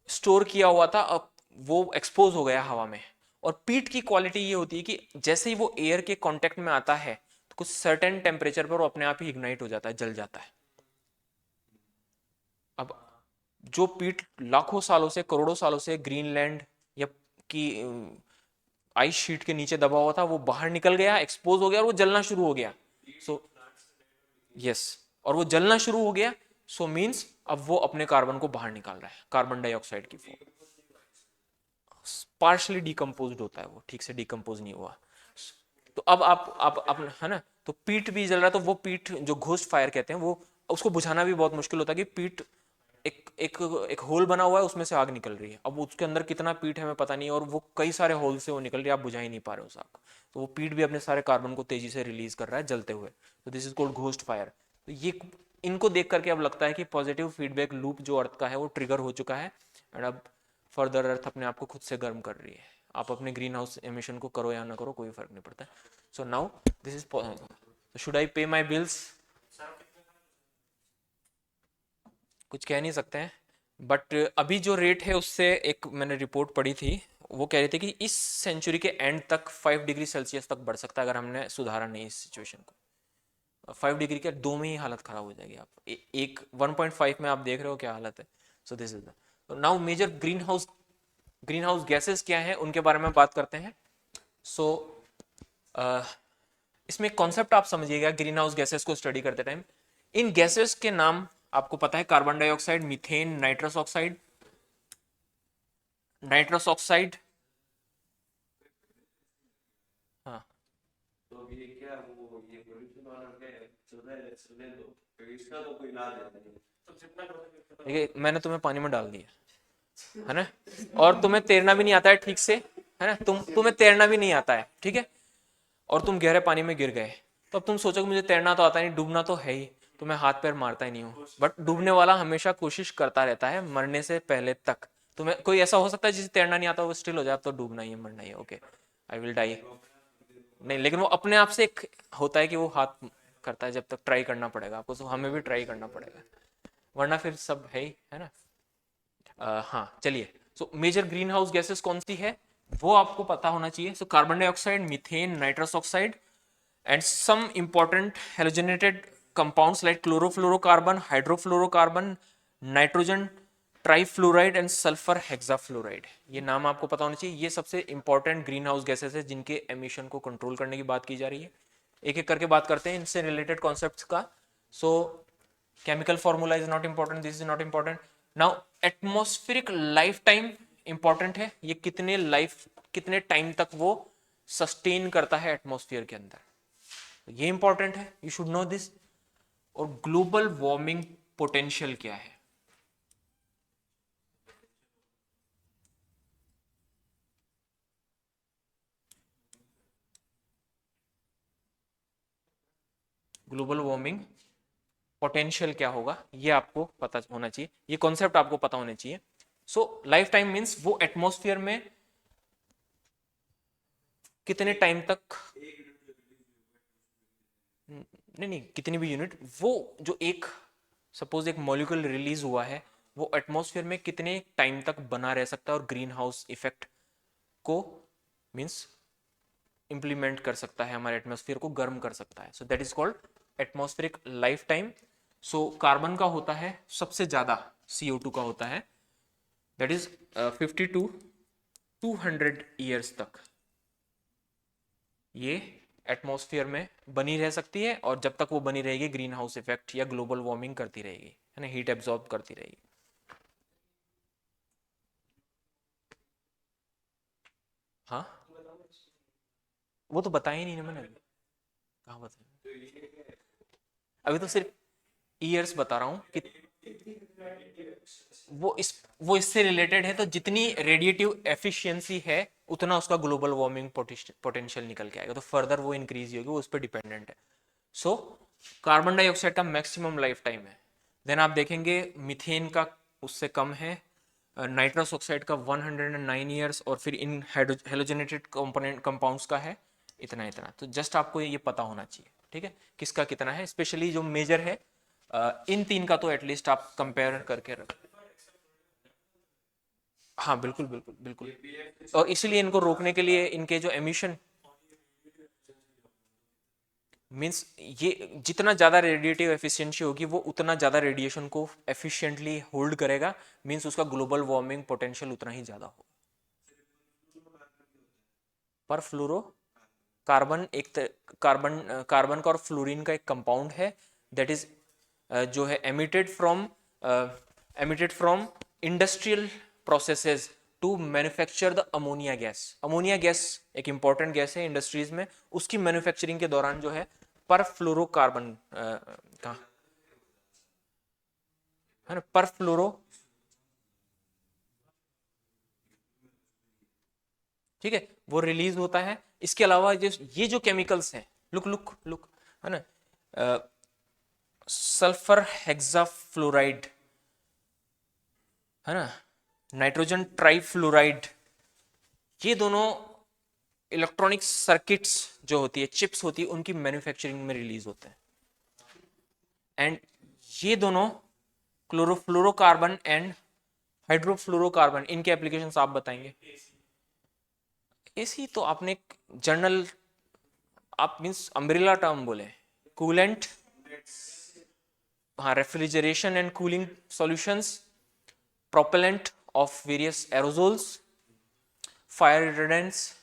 स्टोर किया हुआ था, अब वो एक्सपोज हो गया हवा में। और पीट की क्वालिटी ये होती है कि जैसे ही वो एयर के कांटेक्ट में आता है तो कुछ सर्टेन टेम्परेचर पर वो अपने आप ही इग्नाइट हो जाता है, जल जाता है। अब जो पीट लाखों सालों से, करोड़ों सालों से ग्रीनलैंड या की आइस शीट के नीचे दबा हुआ था, वो बाहर निकल गया, एक्सपोज हो गया, और वो जलना शुरू हो गया। सो यस, और वो जलना शुरू हो गया, सो मीन्स अब वो अपने कार्बन को बाहर निकाल रहा है, कार्बन डाइऑक्साइड की फॉर्म। पार्शली डिकम्पोज होता है वो, ठीक से डिकम्पोज नहीं हुआ। तो अब आप है ना, तो पीठ भी जल रहा है, तो वो पीठ जो घोस्ट फायर कहते हैं, वो उसको बुझाना भी बहुत मुश्किल होता है कि पीठ एक एक एक होल बना हुआ है, उसमें से आग निकल रही है, अब उसके अंदर कितना पीठ है हमें पता नहीं है, और वो कई सारे होल से वो निकल रही है, आप बुझा ही नहीं पा रहे उस आग को। तो वो पीठ भी अपने सारे कार्बन को तेजी से रिलीज कर रहा है जलते हुए। तो this is called ghost fire. तो ये, इनको देख करके अब लगता है कि पॉजिटिव फीडबैक लूप जो अर्थ का है वो ट्रिगर हो चुका है, एंड अब फर्दर अर्थ अपने आप को खुद से गर्म कर रही है। आप अपने ग्रीन हाउस एमिशन को करो या ना करो, कोई फर्क नहीं पड़ता। So now this is, should I पे माई बिल्स? कुछ कह नहीं सकते हैं, बट अभी जो रेट है उससे, एक मैंने रिपोर्ट पढ़ी थी, वो कह रही थी कि इस सेंचुरी के एंड तक 5 डिग्री सेल्सियस तक बढ़ सकता है अगर हमने सुधारा नहीं इस सिचुएशन को। 5 डिग्री के 2 में ही हालत खराब हो जाएगी। आप एक 1.5 में आप देख रहे हो क्या हालत है। So this is now major green house gases क्या है उनके बारे में बात करते हैं। सो इसमें कॉन्सेप्ट आप समझिएगा ग्रीन हाउस गैसेस को स्टडी करते टाइम। इन गैसेस के नाम आपको पता है, carbon dioxide, methane, nitrous oxide, nitrous oxide. हाँ, तो ये क्या वो ये पोल्यूशन वाला क्या चलने दो, क्योंकि इसका तो कोई इलाज है नहीं, तो जितना कर सके देखिए मैंने तुम्हें पानी में डाल दिया है ना, और तुम्हें तैरना भी नहीं आता है ठीक से, है ना, तुम्हें तैरना भी नहीं आता है, ठीक है, और तुम गहरे पानी में गिर गए, तो अब तुम सोचोगे मुझे तैरना तो आता नहीं, डूबना तो है ही, तो मैं हाथ पैर मारता ही नहीं हूँ, बट डूबने वाला हमेशा कोशिश करता रहता है मरने से पहले तक। तो मैं, कोई ऐसा हो सकता है जिसे तैरना नहीं आता वो स्टिल हो जाए, अब तो डूबना ही है, मरना ही है, ओके आई विल डाई। नहीं, लेकिन वो अपने आप से एक होता है कि वो हाथ करता है, जब तक ट्राई करना पड़ेगा आपको, तो हमें भी ट्राई करना पड़ेगा, वरना फिर सब है ही, है ना। हाँ चलिए, so major green house gases कौन सी है वो आपको पता होना चाहिए। So carbon dioxide, methane, nitrous oxide and some important halogenated compounds like chlorofluorocarbon, hydrofluorocarbon, nitrogen trifluoride and sulphur hexafluoride. ये नाम आपको पता होना चाहिए। ये सबसे इंपॉर्टेंट ग्रीन हाउस गैसेस है जिनके एमिशन को कंट्रोल करने की बात की जा रही है। एक एक करके बात करते हैं इनसे रिलेटेड कॉन्सेप्ट्स का। सो chemical formula is not important, this is not important. Now atmospheric life time important है, ये कितने टाइम तक वो सस्टेन करता है एटमॉस्फेयर के अंदर, ये इंपॉर्टेंट है, यू शुड नो दिस। और ग्लोबल वार्मिंग पोटेंशियल क्या है, ग्लोबल वार्मिंग पोटेंशियल क्या होगा, ये आपको पता होना चाहिए, ये कॉन्सेप्ट आपको पता होना चाहिए। सो लाइफ टाइम मीन्स वो एटमॉस्फेयर में कितने टाइम तक, नहीं नहीं, कितनी भी यूनिट, वो जो एक सपोज एक मॉलिक्यूल रिलीज हुआ है वो एटमॉस्फेयर में कितने टाइम तक बना रह सकता है और ग्रीन हाउस इफेक्ट को मीन्स इंप्लीमेंट कर सकता है, हमारे एटमॉस्फेयर को गर्म कर सकता है। सो that is called atmospheric life time. So carbon का होता है सबसे ज्यादा, CO2 का होता है दैट इज 50 to 200 ईयर्स तक ये एटमॉस्फेयर में बनी रह सकती है, और जब तक वो बनी रहेगी ग्रीन हाउस इफेक्ट या ग्लोबल वार्मिंग करती रहेगी, है ना, हीट एब्जॉर्ब करती रहेगी। हाँ, वो तो बताया ही नहीं ना मैंने, कहाँ बताया, अभी तो सिर्फ ईयर्स बता रहा हूँ कि वो इससे रिलेटेड है, तो जितनी रेडिएटिव एफिशिएंसी है उतना उसका ग्लोबल वार्मिंग पोटेंशियल निकल के आएगा, तो फर्दर वो इंक्रीज होगी, वो उस पर डिपेंडेंट है। सो कार्बन डाइऑक्साइड का मैक्सिमम लाइफ टाइम है, देन आप देखेंगे मीथेन का उससे कम है, नाइट्रस ऑक्साइड का 109 ईयर्स, और फिर इन हेलोजेनेटेड कंपोनेंट कंपाउंड्स का है इतना इतना। तो जस्ट आपको ये पता होना चाहिए, ठीक है, किसका कितना है, स्पेशली जो मेजर है इन तीन का तो एटलीस्ट आप कंपेयर करके रख। हाँ बिल्कुल बिल्कुल बिल्कुल, और इसीलिए इनको रोकने के लिए इनके जो एमिशन मीन्स, ये जितना ज़्यादा रेडिएटिव एफिशिएंसी होगी वो उतना ज़्यादा रेडिएशन को एफिशिएंटली होल्ड करेगा, मीन्स उसका ग्लोबल वार्मिंग पोटेंशियल उतना ही ज़्यादा होगा। पर फ्लोरो कार्बन कार्बन का और फ्लोरीन का एक कंपाउंड है दैट इज जो है emitted from industrial processes to manufacture the ammonia gas. Ammonia gas एक इंपॉर्टेंट गैस है इंडस्ट्रीज में, उसकी मैन्युफैक्चरिंग के दौरान जो है पर फ्लोरोकार्बन का, है ना, पर फ्लोरो, ठीक है, वो रिलीज होता है। इसके अलावा ये जो केमिकल्स हैं, लुक लुक लुक, है ना, सल्फर हेक्साफ्लोराइड, है ना, नाइट्रोजन ट्राइफ्लोराइड, ये दोनों इलेक्ट्रॉनिक सर्किट्स जो होती है, चिप्स होती है, उनकी मैन्युफैक्चरिंग में रिलीज होते हैं। एंड ये दोनों क्लोरोफ्लोरोकार्बन एंड हाइड्रोफ्लोरोकार्बन, इनके एप्लीकेशंस आप बताएंगे। एसी तो आपने जनरल, आप मीन्स अम्ब्रेला टर्म बोले, कूलेंट, हाँ, refrigeration and cooling solutions, propellant of various aerosols, fire retardants,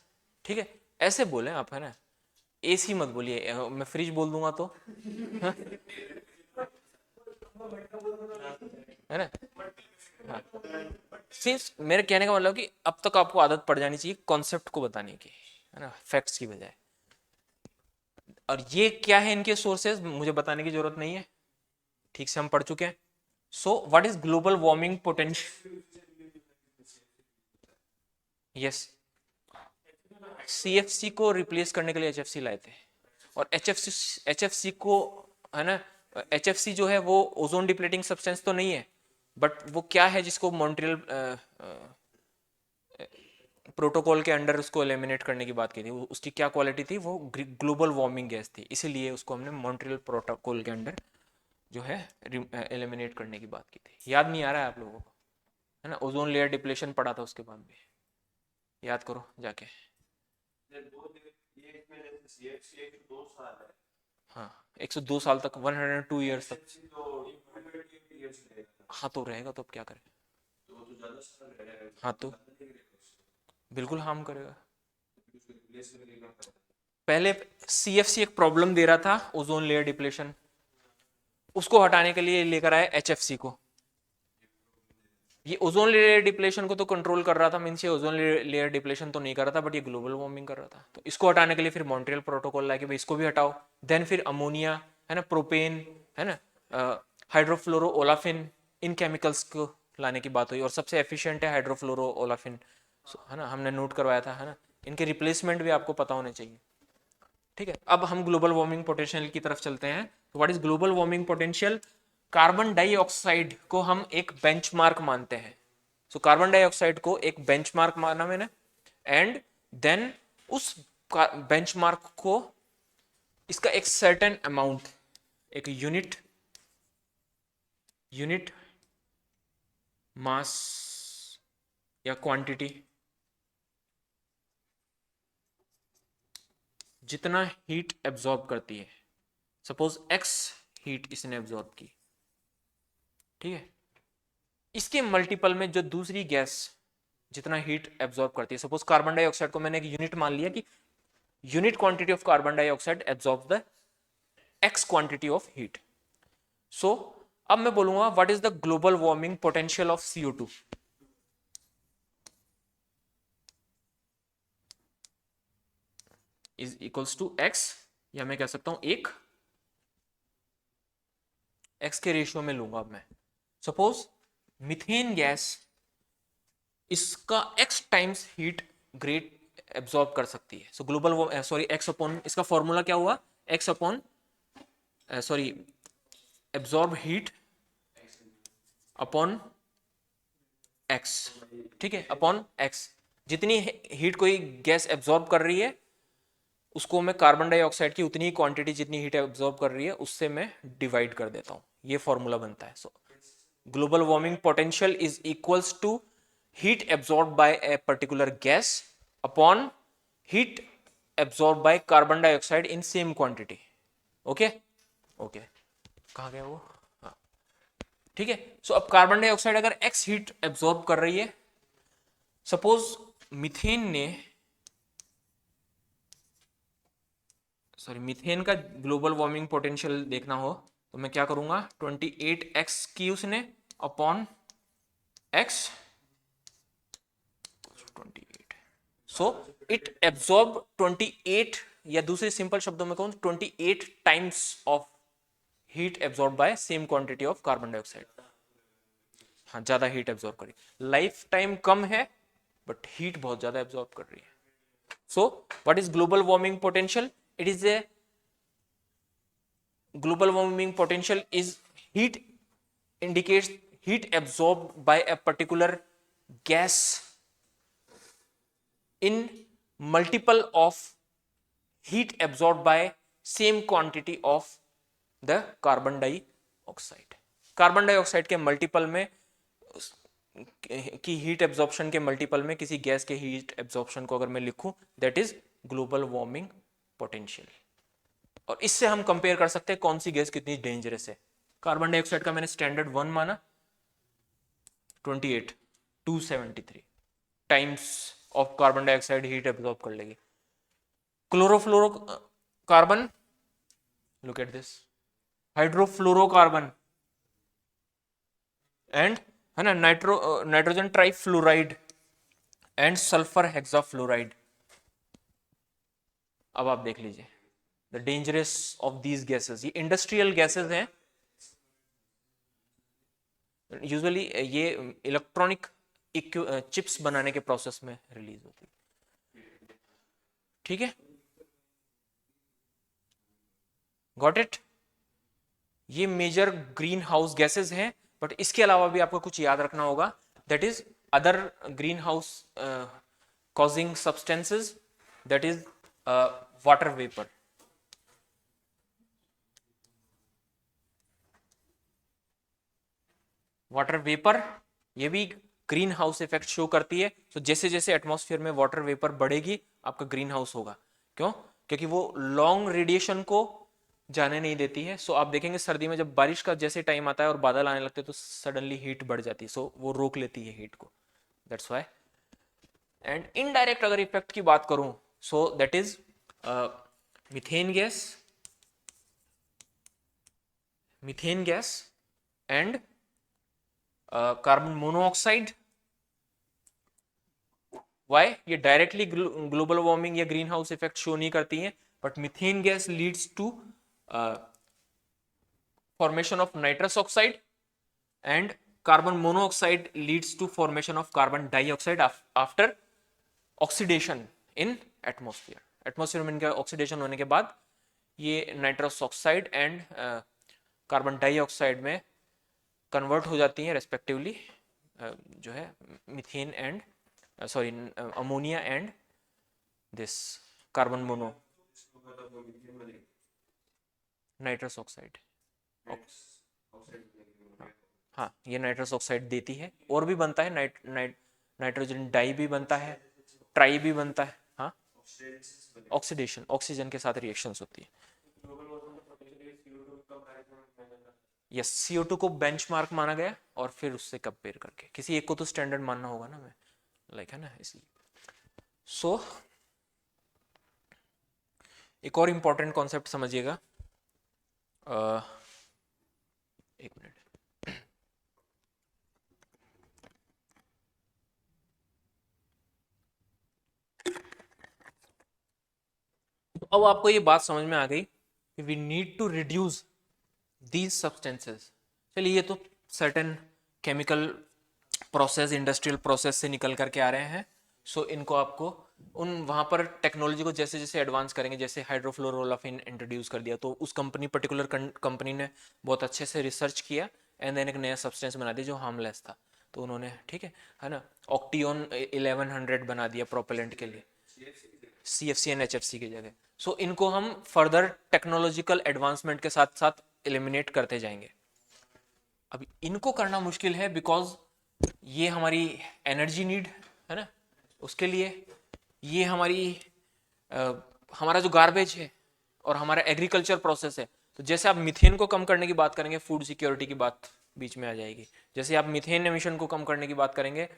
ठीक है, ऐसे बोले आप, है ना, एसी मत बोलिए, मैं फ्रिज बोल दूंगा तो, है ना। हाँ, सिर्फ मेरे कहने का मतलब कि अब तक आपको आदत पड़ जानी चाहिए कॉन्सेप्ट को बताने की, है ना, फैक्ट्स की बजाय। और ये क्या है इनके सोर्सेज, मुझे बताने की जरूरत नहीं है, ठीक से हम पढ़ चुके हैं। So what is global warming potential, yes, CFC को रिप्लेस करने के लिए HFC लाए थे, और HFC को, है ना, HFC जो है वो ओजोन डिप्लीटिंग सब्सटेंस तो नहीं है, बट वो क्या है जिसको मॉन्ट्रियल प्रोटोकॉल के अंडर उसको एलिमिनेट करने की बात की थी, उसकी क्या क्वालिटी थी, वो ग्लोबल वार्मिंग गैस थी, इसीलिए उसको हमने मॉन्ट्रियल प्रोटोकॉल के अंडर जो है एलिमिनेट करने की बात की थी। याद नहीं आ रहा है आप लोगों को, है ना? ओजोन लेयर डिप्लेशन पढ़ा था उसके बाद भी, याद करो जाके। ये इसमें जैसे CFC 102 साल है, हाँ, 102 साल तक, 102 ईयर्स तक। CFC तो 120 years रहेगा, हाँ तो रहेगा, तो अब क्या करें? तो वो तो ज्यादा साल रहेगा, हाँ तो ज्यादा नहीं रहेगा उससे, बिल्कुल हार्म करेगा। तो फिर उसको रिप्लेस करने का फायदा। पहले CFC एक प्रॉब्लम दे रहा था, ओजोन लेयर डिप्लेशन, उसको हटाने के लिए लेकर आए HFC को। ये ओजोन लेयर डिप्लेशन को तो कंट्रोल कर रहा था, मीन्स ये ओजोन लेयर डिप्लेशन तो नहीं कर रहा था, बट ये ग्लोबल वार्मिंग कर रहा था। तो इसको हटाने के लिए फिर मॉन्ट्रियल प्रोटोकॉल लाए कि भाई इसको भी हटाओ। देन फिर अमोनिया, है ना, प्रोपेन, है ना, हाइड्रोफ्लोरो ओलाफिन, इन केमिकल्स को लाने की बात हुई, और सबसे एफिशिएंट है हाइड्रोफ्लोरो ओलाफिन, है ना, हमने नोट करवाया था, है ना। इनके रिप्लेसमेंट भी आपको पता होने चाहिए। ठीक है, अब हम ग्लोबल वार्मिंग पोटेंशियल की तरफ चलते हैं। तो what is global warming potential? Carbon dioxide को हम एक बेंचमार्क मानते हैं। सो कार्बन डाइऑक्साइड को एक बेंचमार्क माना मैंने, एंड देन उस बेंचमार्क को, इसका एक सर्टेन अमाउंट, एक यूनिट मास या क्वांटिटी, जितना हीट एब्जॉर्ब करती है, सपोज x हीट इसने एब्जॉर्ब की, ठीक है, इसके मल्टीपल में जो दूसरी गैस जितना हीट एब्जॉर्ब करती है, सपोज कार्बन डाइऑक्साइड को मैंने एक यूनिट मान लिया कि unit quantity of carbon dioxide absorb the x quantity of heat. So अब मैं बोलूंगा what is the global warming potential of CO2 is equals to x, या मैं कह सकता हूं एक x के रेशियो में लूंगा। अब मैं सपोज मीथेन गैस, इसका x times heat great absorb कर सकती है। So global sorry x upon, इसका फॉर्मूला क्या हुआ, x upon sorry absorb heat upon x, ठीक है, अपॉन x। जितनी हीट कोई गैस एब्जॉर्ब कर रही है, उसको मैं कार्बन डाइऑक्साइड की उतनी ही क्वांटिटी जितनी हीट एब्जॉर्ब कर रही है उससे मैं डिवाइड कर देता हूं, ये फॉर्मूला बनता है। So global warming potential is equals to heat absorbed by a particular gas upon heat absorbed by carbon dioxide in same quantity. Okay okay, कहाँ गया वो? हाँ, ठीक है। सो अब कार्बन डाइऑक्साइड अगर x हीट एब्जॉर्ब कर रही है, सपोज मीथेन ने, सॉरी मीथेन का ग्लोबल वार्मिंग पोटेंशियल देखना हो तो मैं क्या करूंगा, 28x की उसने upon x 28, so it absorb 28, या दूसरे सिंपल शब्दों में कहूं 28 times of heat absorb by same quantity of carbon dioxide. हाँ, ज्यादा हीट एब्जॉर्ब करी, लाइफ टाइम कम है बट हीट बहुत ज्यादा एब्जॉर्ब कर रही है। So what is global warming potential? It is a global warming potential is heat, indicates heat absorbed by a particular gas in multiple of heat absorbed by same quantity of the carbon dioxide। Carbon dioxide के multiple में की heat absorption के multiple में किसी gas के heat absorption को अगर मैं लिखूं, that is global warming potential. और इससे हम कंपेयर कर सकते हैं कौन सी गैस कितनी डेंजरस है। कार्बन डाइऑक्साइड का मैंने स्टैंडर्ड 1 माना, 28 273 times of carbon dioxide heat absorb कर लेगी। Chlorofluoro carbon, look at this, hydrofluorocarbon and, है ना, nitrogen trifluoride and sulphur hexafluoride. अब आप देख लीजिए the dangerous of these gases. ये इंडस्ट्रियल गैसेस हैं, यूजुअली ये इलेक्ट्रॉनिक चिप्स बनाने के प्रोसेस में रिलीज होती है। ठीक है, गॉट इट? ये मेजर ग्रीन हाउस गैसेज हैं, बट इसके अलावा भी आपको कुछ याद रखना होगा, that is other green house causing substances, that is water vapour. Water vapour ये भी ग्रीन हाउस इफेक्ट शो करती है। तो जैसे जैसे एटमॉस्फेयर में वाटर वेपर बढ़ेगी आपका ग्रीन हाउस होगा। क्यों? क्योंकि वो लॉन्ग रेडिएशन को जाने नहीं देती है। सो आप देखेंगे सर्दी में जब बारिश का जैसे टाइम आता है और बादल आने लगते हैं तो सडनली हीट बढ़ जाती है। सो वो रोक लेती है हीट को, दैट्स वाई। एंड इनडायरेक्ट अगर इफेक्ट की बात करूं, so that is methane gas, methane gas and carbon monoxide. Why? ये डायरेक्टली ग्लोबल वार्मिंग या ग्रीन हाउस इफेक्ट शो नहीं करती हैं, but methane gas leads to formation of nitrous oxide and carbon monoxide leads to formation of carbon dioxide after oxidation in atmosphere. Atmosphere में इनका oxidation होने के बाद ये nitrous oxide and carbon dioxide में convert हो जाती हैं respectively, जो है methane and sorry ammonia and this carbon mono nitrous oxide। हाँ, ये नाइट्रस ऑक्साइड देती है। और भी बनता है, नाइट्रोजन डाई भी बनता है, ट्राई भी बनता है। हाँ, ऑक्सीडेशन, ऑक्सीजन के साथ रिएक्शंस होती है। यस, CO2 को बेंचमार्क माना गया और फिर उससे कंपेयर करके किसी एक को तो स्टैंडर्ड मानना होगा ना, मैं लाइक है ना, इसलिए। सो एक और इंपॉर्टेंट कॉन्सेप्ट समझिएगा, एक मिनट। तो अब आपको ये बात समझ में आ गई कि we need to reduce these substances. चलिए, ये तो certain chemical process, industrial process से निकल करके आ रहे हैं। सो इनको आपको उन वहाँ पर टेक्नोलॉजी को जैसे जैसे एडवांस करेंगे, जैसे हाइड्रोफ्लोरोलाफिन इंट्रोड्यूस कर दिया तो उस कंपनी, पर्टिकुलर कंपनी ने बहुत अच्छे से रिसर्च किया एंड देन एक नया सब्सटेंस बना दिया जो हार्मलेस था। तो उन्होंने, ठीक है ना, ऑक्टियोन 1100 बना दिया प्रोपेलेंट के लिए, CFC एंड HFC की जगह। सो इनको हम फर्दर टेक्नोलॉजिकल एडवांसमेंट के साथ साथ एलिमिनेट करते जाएंगे। अब इनको करना मुश्किल है बिकॉज ये हमारी एनर्जी नीड है ना, उसके लिए ये हमारा जो गार्बेज है और हमारा एग्रीकल्चर प्रोसेस है। तो जैसे आप मीथेन को कम करने की बात करेंगे, फूड सिक्योरिटी की बात बीच में आ जाएगी। जैसे आप मीथेन एमिशन को कम करने की बात करेंगे,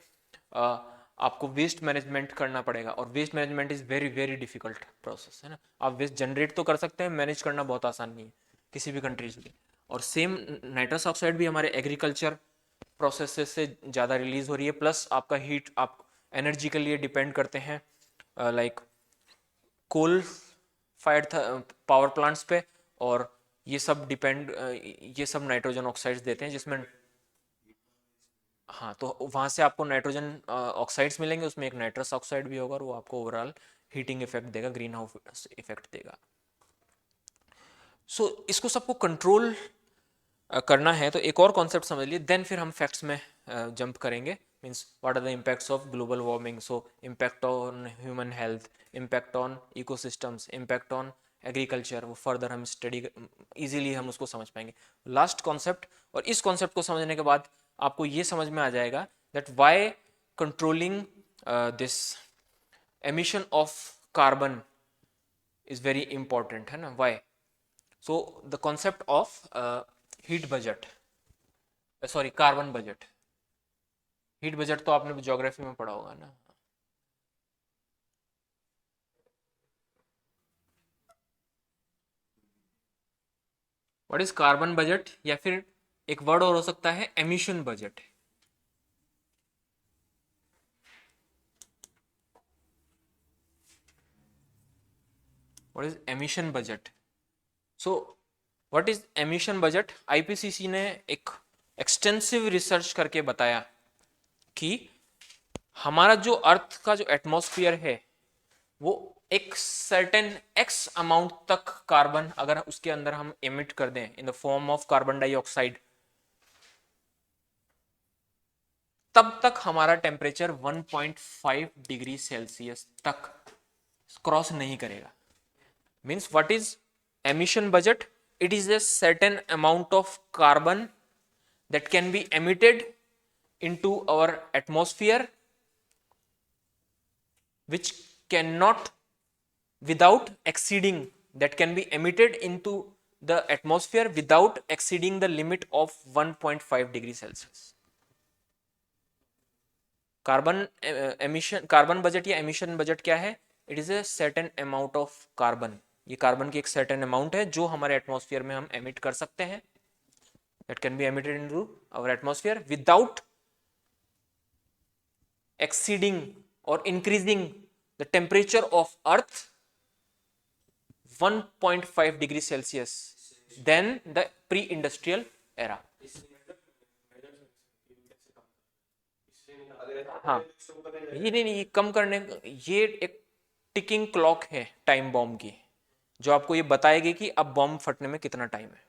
आपको वेस्ट मैनेजमेंट करना पड़ेगा और waste management is very very difficult process है ना। आप वेस्ट जनरेट तो कर सकते हैं, मैनेज करना बहुत आसान नहीं है किसी भी कंट्रीज के। और सेम नाइट्रस ऑक्साइड भी हमारे एग्रीकल्चर प्रोसेस से ज़्यादा रिलीज हो रही है, प्लस आपका हीट आप एनर्जी के लिए डिपेंड करते हैं like coal fired power plants पे, और ये सब ये सब नाइट्रोजन ऑक्साइड्स देते हैं जिसमें, हाँ, तो वहाँ से आपको नाइट्रोजन ऑक्साइड्स मिलेंगे, उसमें एक नाइट्रस ऑक्साइड भी होगा और वो आपको ओवरऑल हीटिंग इफेक्ट देगा, ग्रीन हाउस इफेक्ट देगा। सो इसको सबको कंट्रोल करना है तो एक और कॉन्सेप्ट समझ लिए, देन फिर हम फैक्ट्स में जंप करेंगे। Means what are the impacts of global warming. So impact on human health, impact on ecosystems, impact on agriculture, वो फर्दर हम स्टडी इजीली हम उसको समझ पाएंगे। लास्ट कॉन्सेप्ट, और इस कॉन्सेप्ट को समझने के बाद आपको ये समझ में आ जाएगा that why controlling this emission of carbon is very important है ना, why. So the concept of heat budget, sorry carbon budget. Heat budget तो आपने ज्योग्राफी में पढ़ा होगा ना। व्हाट इज कार्बन बजट, या फिर एक वर्ड और हो सकता है emission budget. What is emission budget? So what is emission budget? IPCC ने एक एक्सटेंसिव रिसर्च करके बताया कि हमारा जो अर्थ का जो एटमॉस्फेयर है वो एक सर्टेन एक्स अमाउंट तक कार्बन अगर उसके अंदर हम एमिट कर दें in the form of carbon dioxide, तब तक हमारा टेम्परेचर 1.5 डिग्री सेल्सियस तक क्रॉस नहीं करेगा. Means what is emission budget? It is a certain amount of carbon that can be emitted into our atmosphere which cannot without exceeding, that can be emitted into the atmosphere without exceeding the limit of 1.5 degree Celsius. Carbon emission, carbon budget या emission budget क्या है? It is a certain amount of carbon. ये carbon की एक certain amount है जो हमारे atmosphere में हम एमिट कर सकते हैं. That can be emitted into our atmosphere without exceeding or increasing the temperature of earth 1.5 degree Celsius than the pre-industrial era. हाँ, ये नहीं, ये कम करने, ये एक टिकिंग क्लॉक है टाइम बॉम्ब की, जो आपको ये बताएगी कि अब बॉम्ब फटने में कितना टाइम है.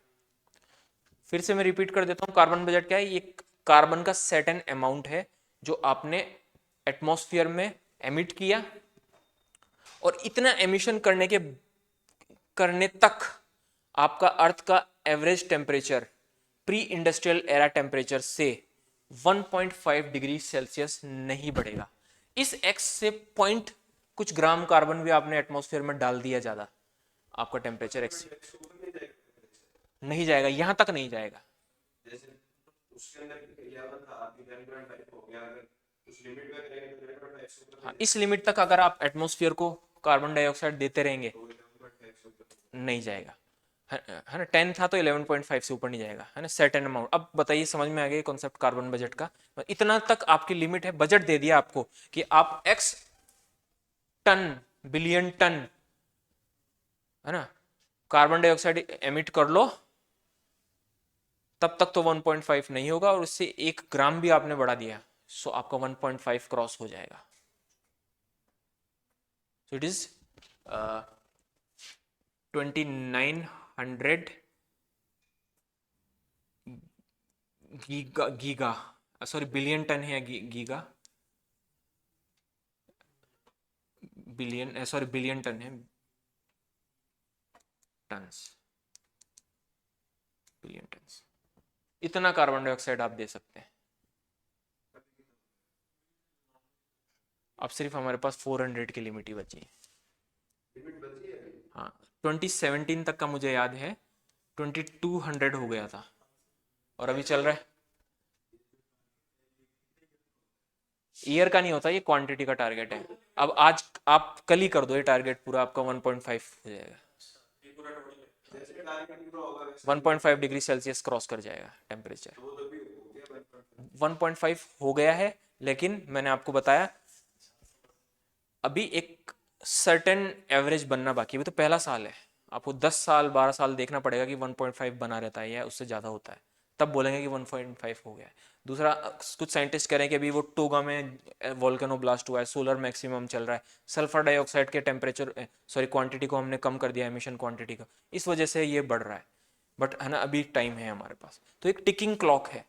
फिर से मैं रिपीट कर देता हूँ, कार्बन बजट क्या है? ये कार्बन का सर्टेन अमाउंट है जो आपने एटमॉस्फेयर में एमिट किया, और इतना एमिशन करने तक आपका अर्थ का average temperature pre industrial era temperature से 1.5 डिग्री सेल्सियस नहीं बढ़ेगा. इस एक्स से पॉइंट कुछ ग्राम कार्बन भी आपने एटमॉस्फेयर में डाल दिया ज्यादा, आपका टेम्परेचर एक्स नहीं जाएगा, यहां तक नहीं जाएगा. जैसे उसके अंदर किया हुआ था आपकी 10.5 हो गया, अगर उस लिमिट में करेंगे तो 10.5 से ऊपर हाँ, इस लिमिट तक अगर आप एटमॉस्फेयर को कार्बन डाइऑक्साइड देते रहेंगे नहीं जाएगा, है ना. 10 था तो 11.5 से ऊपर नहीं जाएगा, है ना, सर्टेन अमाउंट. अब बताइए, समझ में आ गया कॉन्सेप्ट कार्बन बजट का? इतना तक आपकी लिमिट है, बजट दे दिया आपको कि आप x टन, बिलियन टन, है ना, कार्बन डाइऑक्साइड एमिट कर लो, तब तक तो 1.5 नहीं होगा, और उससे 1 ग्राम भी आपने बढ़ा दिया सो आपका 1.5 क्रॉस हो जाएगा. So it is 2900 giga, sorry billion ton है, giga billion, sorry billion ton है, टन्स, बिलियन टन्स. इतना कार्बन डाइऑक्साइड आप दे सकते हैं. अब सिर्फ हमारे पास 400 की लिमिट ही बची है. हाँ, 2017 तक का मुझे याद है 2200 हो गया था, और अभी चल रहा है. ईयर का नहीं होता, ये क्वांटिटी का टारगेट है. अब आज आप कल ही कर दो ये टारगेट पूरा, आपका 1.5 हो जाएगा, 1.5 डिग्री सेल्सियस क्रॉस कर जाएगा टेम्परेचर. 1.5 हो गया है, लेकिन मैंने आपको बताया अभी एक सर्टेन एवरेज बनना बाकी है. तो पहला साल है, आपको 10 साल 12 साल देखना पड़ेगा कि 1.5 बना रहता है या उससे ज़्यादा होता है, तब बोलेंगे कि 1.5 हो गया है. दूसरा, कुछ साइंटिस्ट कह रहे हैं कि अभी वो टोगा में वोल्केनो ब्लास्ट हुआ है, सोलर मैक्सिमम चल रहा है, सल्फर डाइऑक्साइड के टेम्परेचर, सॉरी क्वांटिटी को हमने कम कर दिया, एमिशन क्वांटिटी का, इस वजह से ये बढ़ रहा है. बट है ना, अभी टाइम है हमारे पास. तो एक टिकिंग क्लॉक है,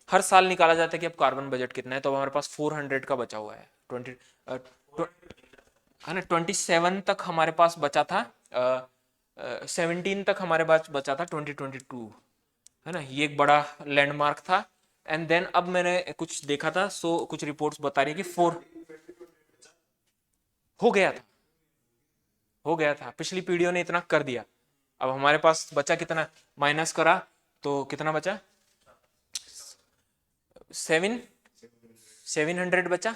हर साल निकाला जाता है कि अब कार्बन बजट कितना है, तो हमारे पास 400 का बचा हुआ है. 27 तक हमारे पास बचा था, 17 तक हमारे पास बचा था 2022, है ना. ये एक बड़ा लैंडमार्क था. एंड देन अब मैंने कुछ देखा था, सो कुछ रिपोर्ट्स बता रही है कि 4 हो गया था, पिछली पीढ़ियों ने इतना कर दिया. अब हमारे पास बचा कितना, माइनस करा तो कितना बचा, 700 बचा.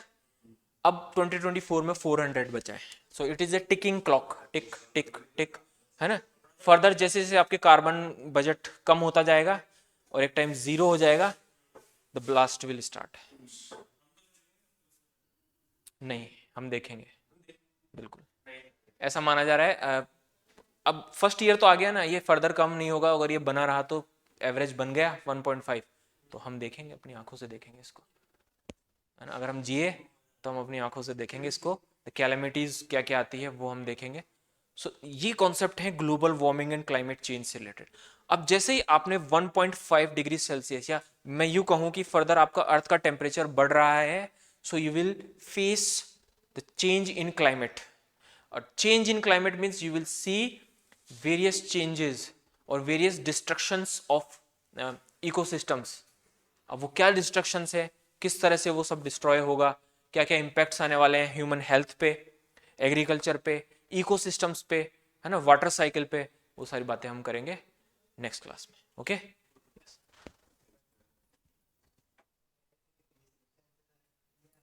अब 2024 में 400 बचा है. So it is a ticking clock, tick tick tick, है ना. फर्दर जैसे जैसे आपके कार्बन बजट कम होता जाएगा और एक टाइम 0 हो जाएगा, द ब्लास्ट विल स्टार्ट. नहीं, हम देखेंगे, बिल्कुल ऐसा माना जा रहा है. अब फर्स्ट ईयर तो आ गया ना, ये फर्दर कम नहीं होगा. अगर ये बना रहा तो एवरेज बन गया 1.5, तो हम देखेंगे, अपनी आंखों से देखेंगे इसको, है ना. अगर हम जिए तो हम अपनी आंखों से देखेंगे इसको. द कैलेमिटीज क्या क्या आती है वो हम देखेंगे। सो ये कॉन्सेप्ट है global warming and climate change से रिलेटेड। अब जैसे ही आपने 1.5 डिग्री सेल्सियस, या मैं यूं कहूं कि फर्दर आपका अर्थ का टेम्परेचर बढ़ रहा है, so you will face the change in climate. और change in climate means you will see various changes और वेरियस डिस्ट्रक्शंस ऑफ इकोसिस्टम्स। अब वो क्या डिस्ट्रक्शंस है, किस तरह से वो सब डिस्ट्रॉय होगा, क्या क्या इम्पैक्ट्स आने वाले हैं ह्यूमन हेल्थ पे, एग्रीकल्चर पे, इकोसिस्टम्स पे, है ना, वाटर साइकिल पे, वो सारी बातें हम करेंगे नेक्स्ट क्लास में। ओके।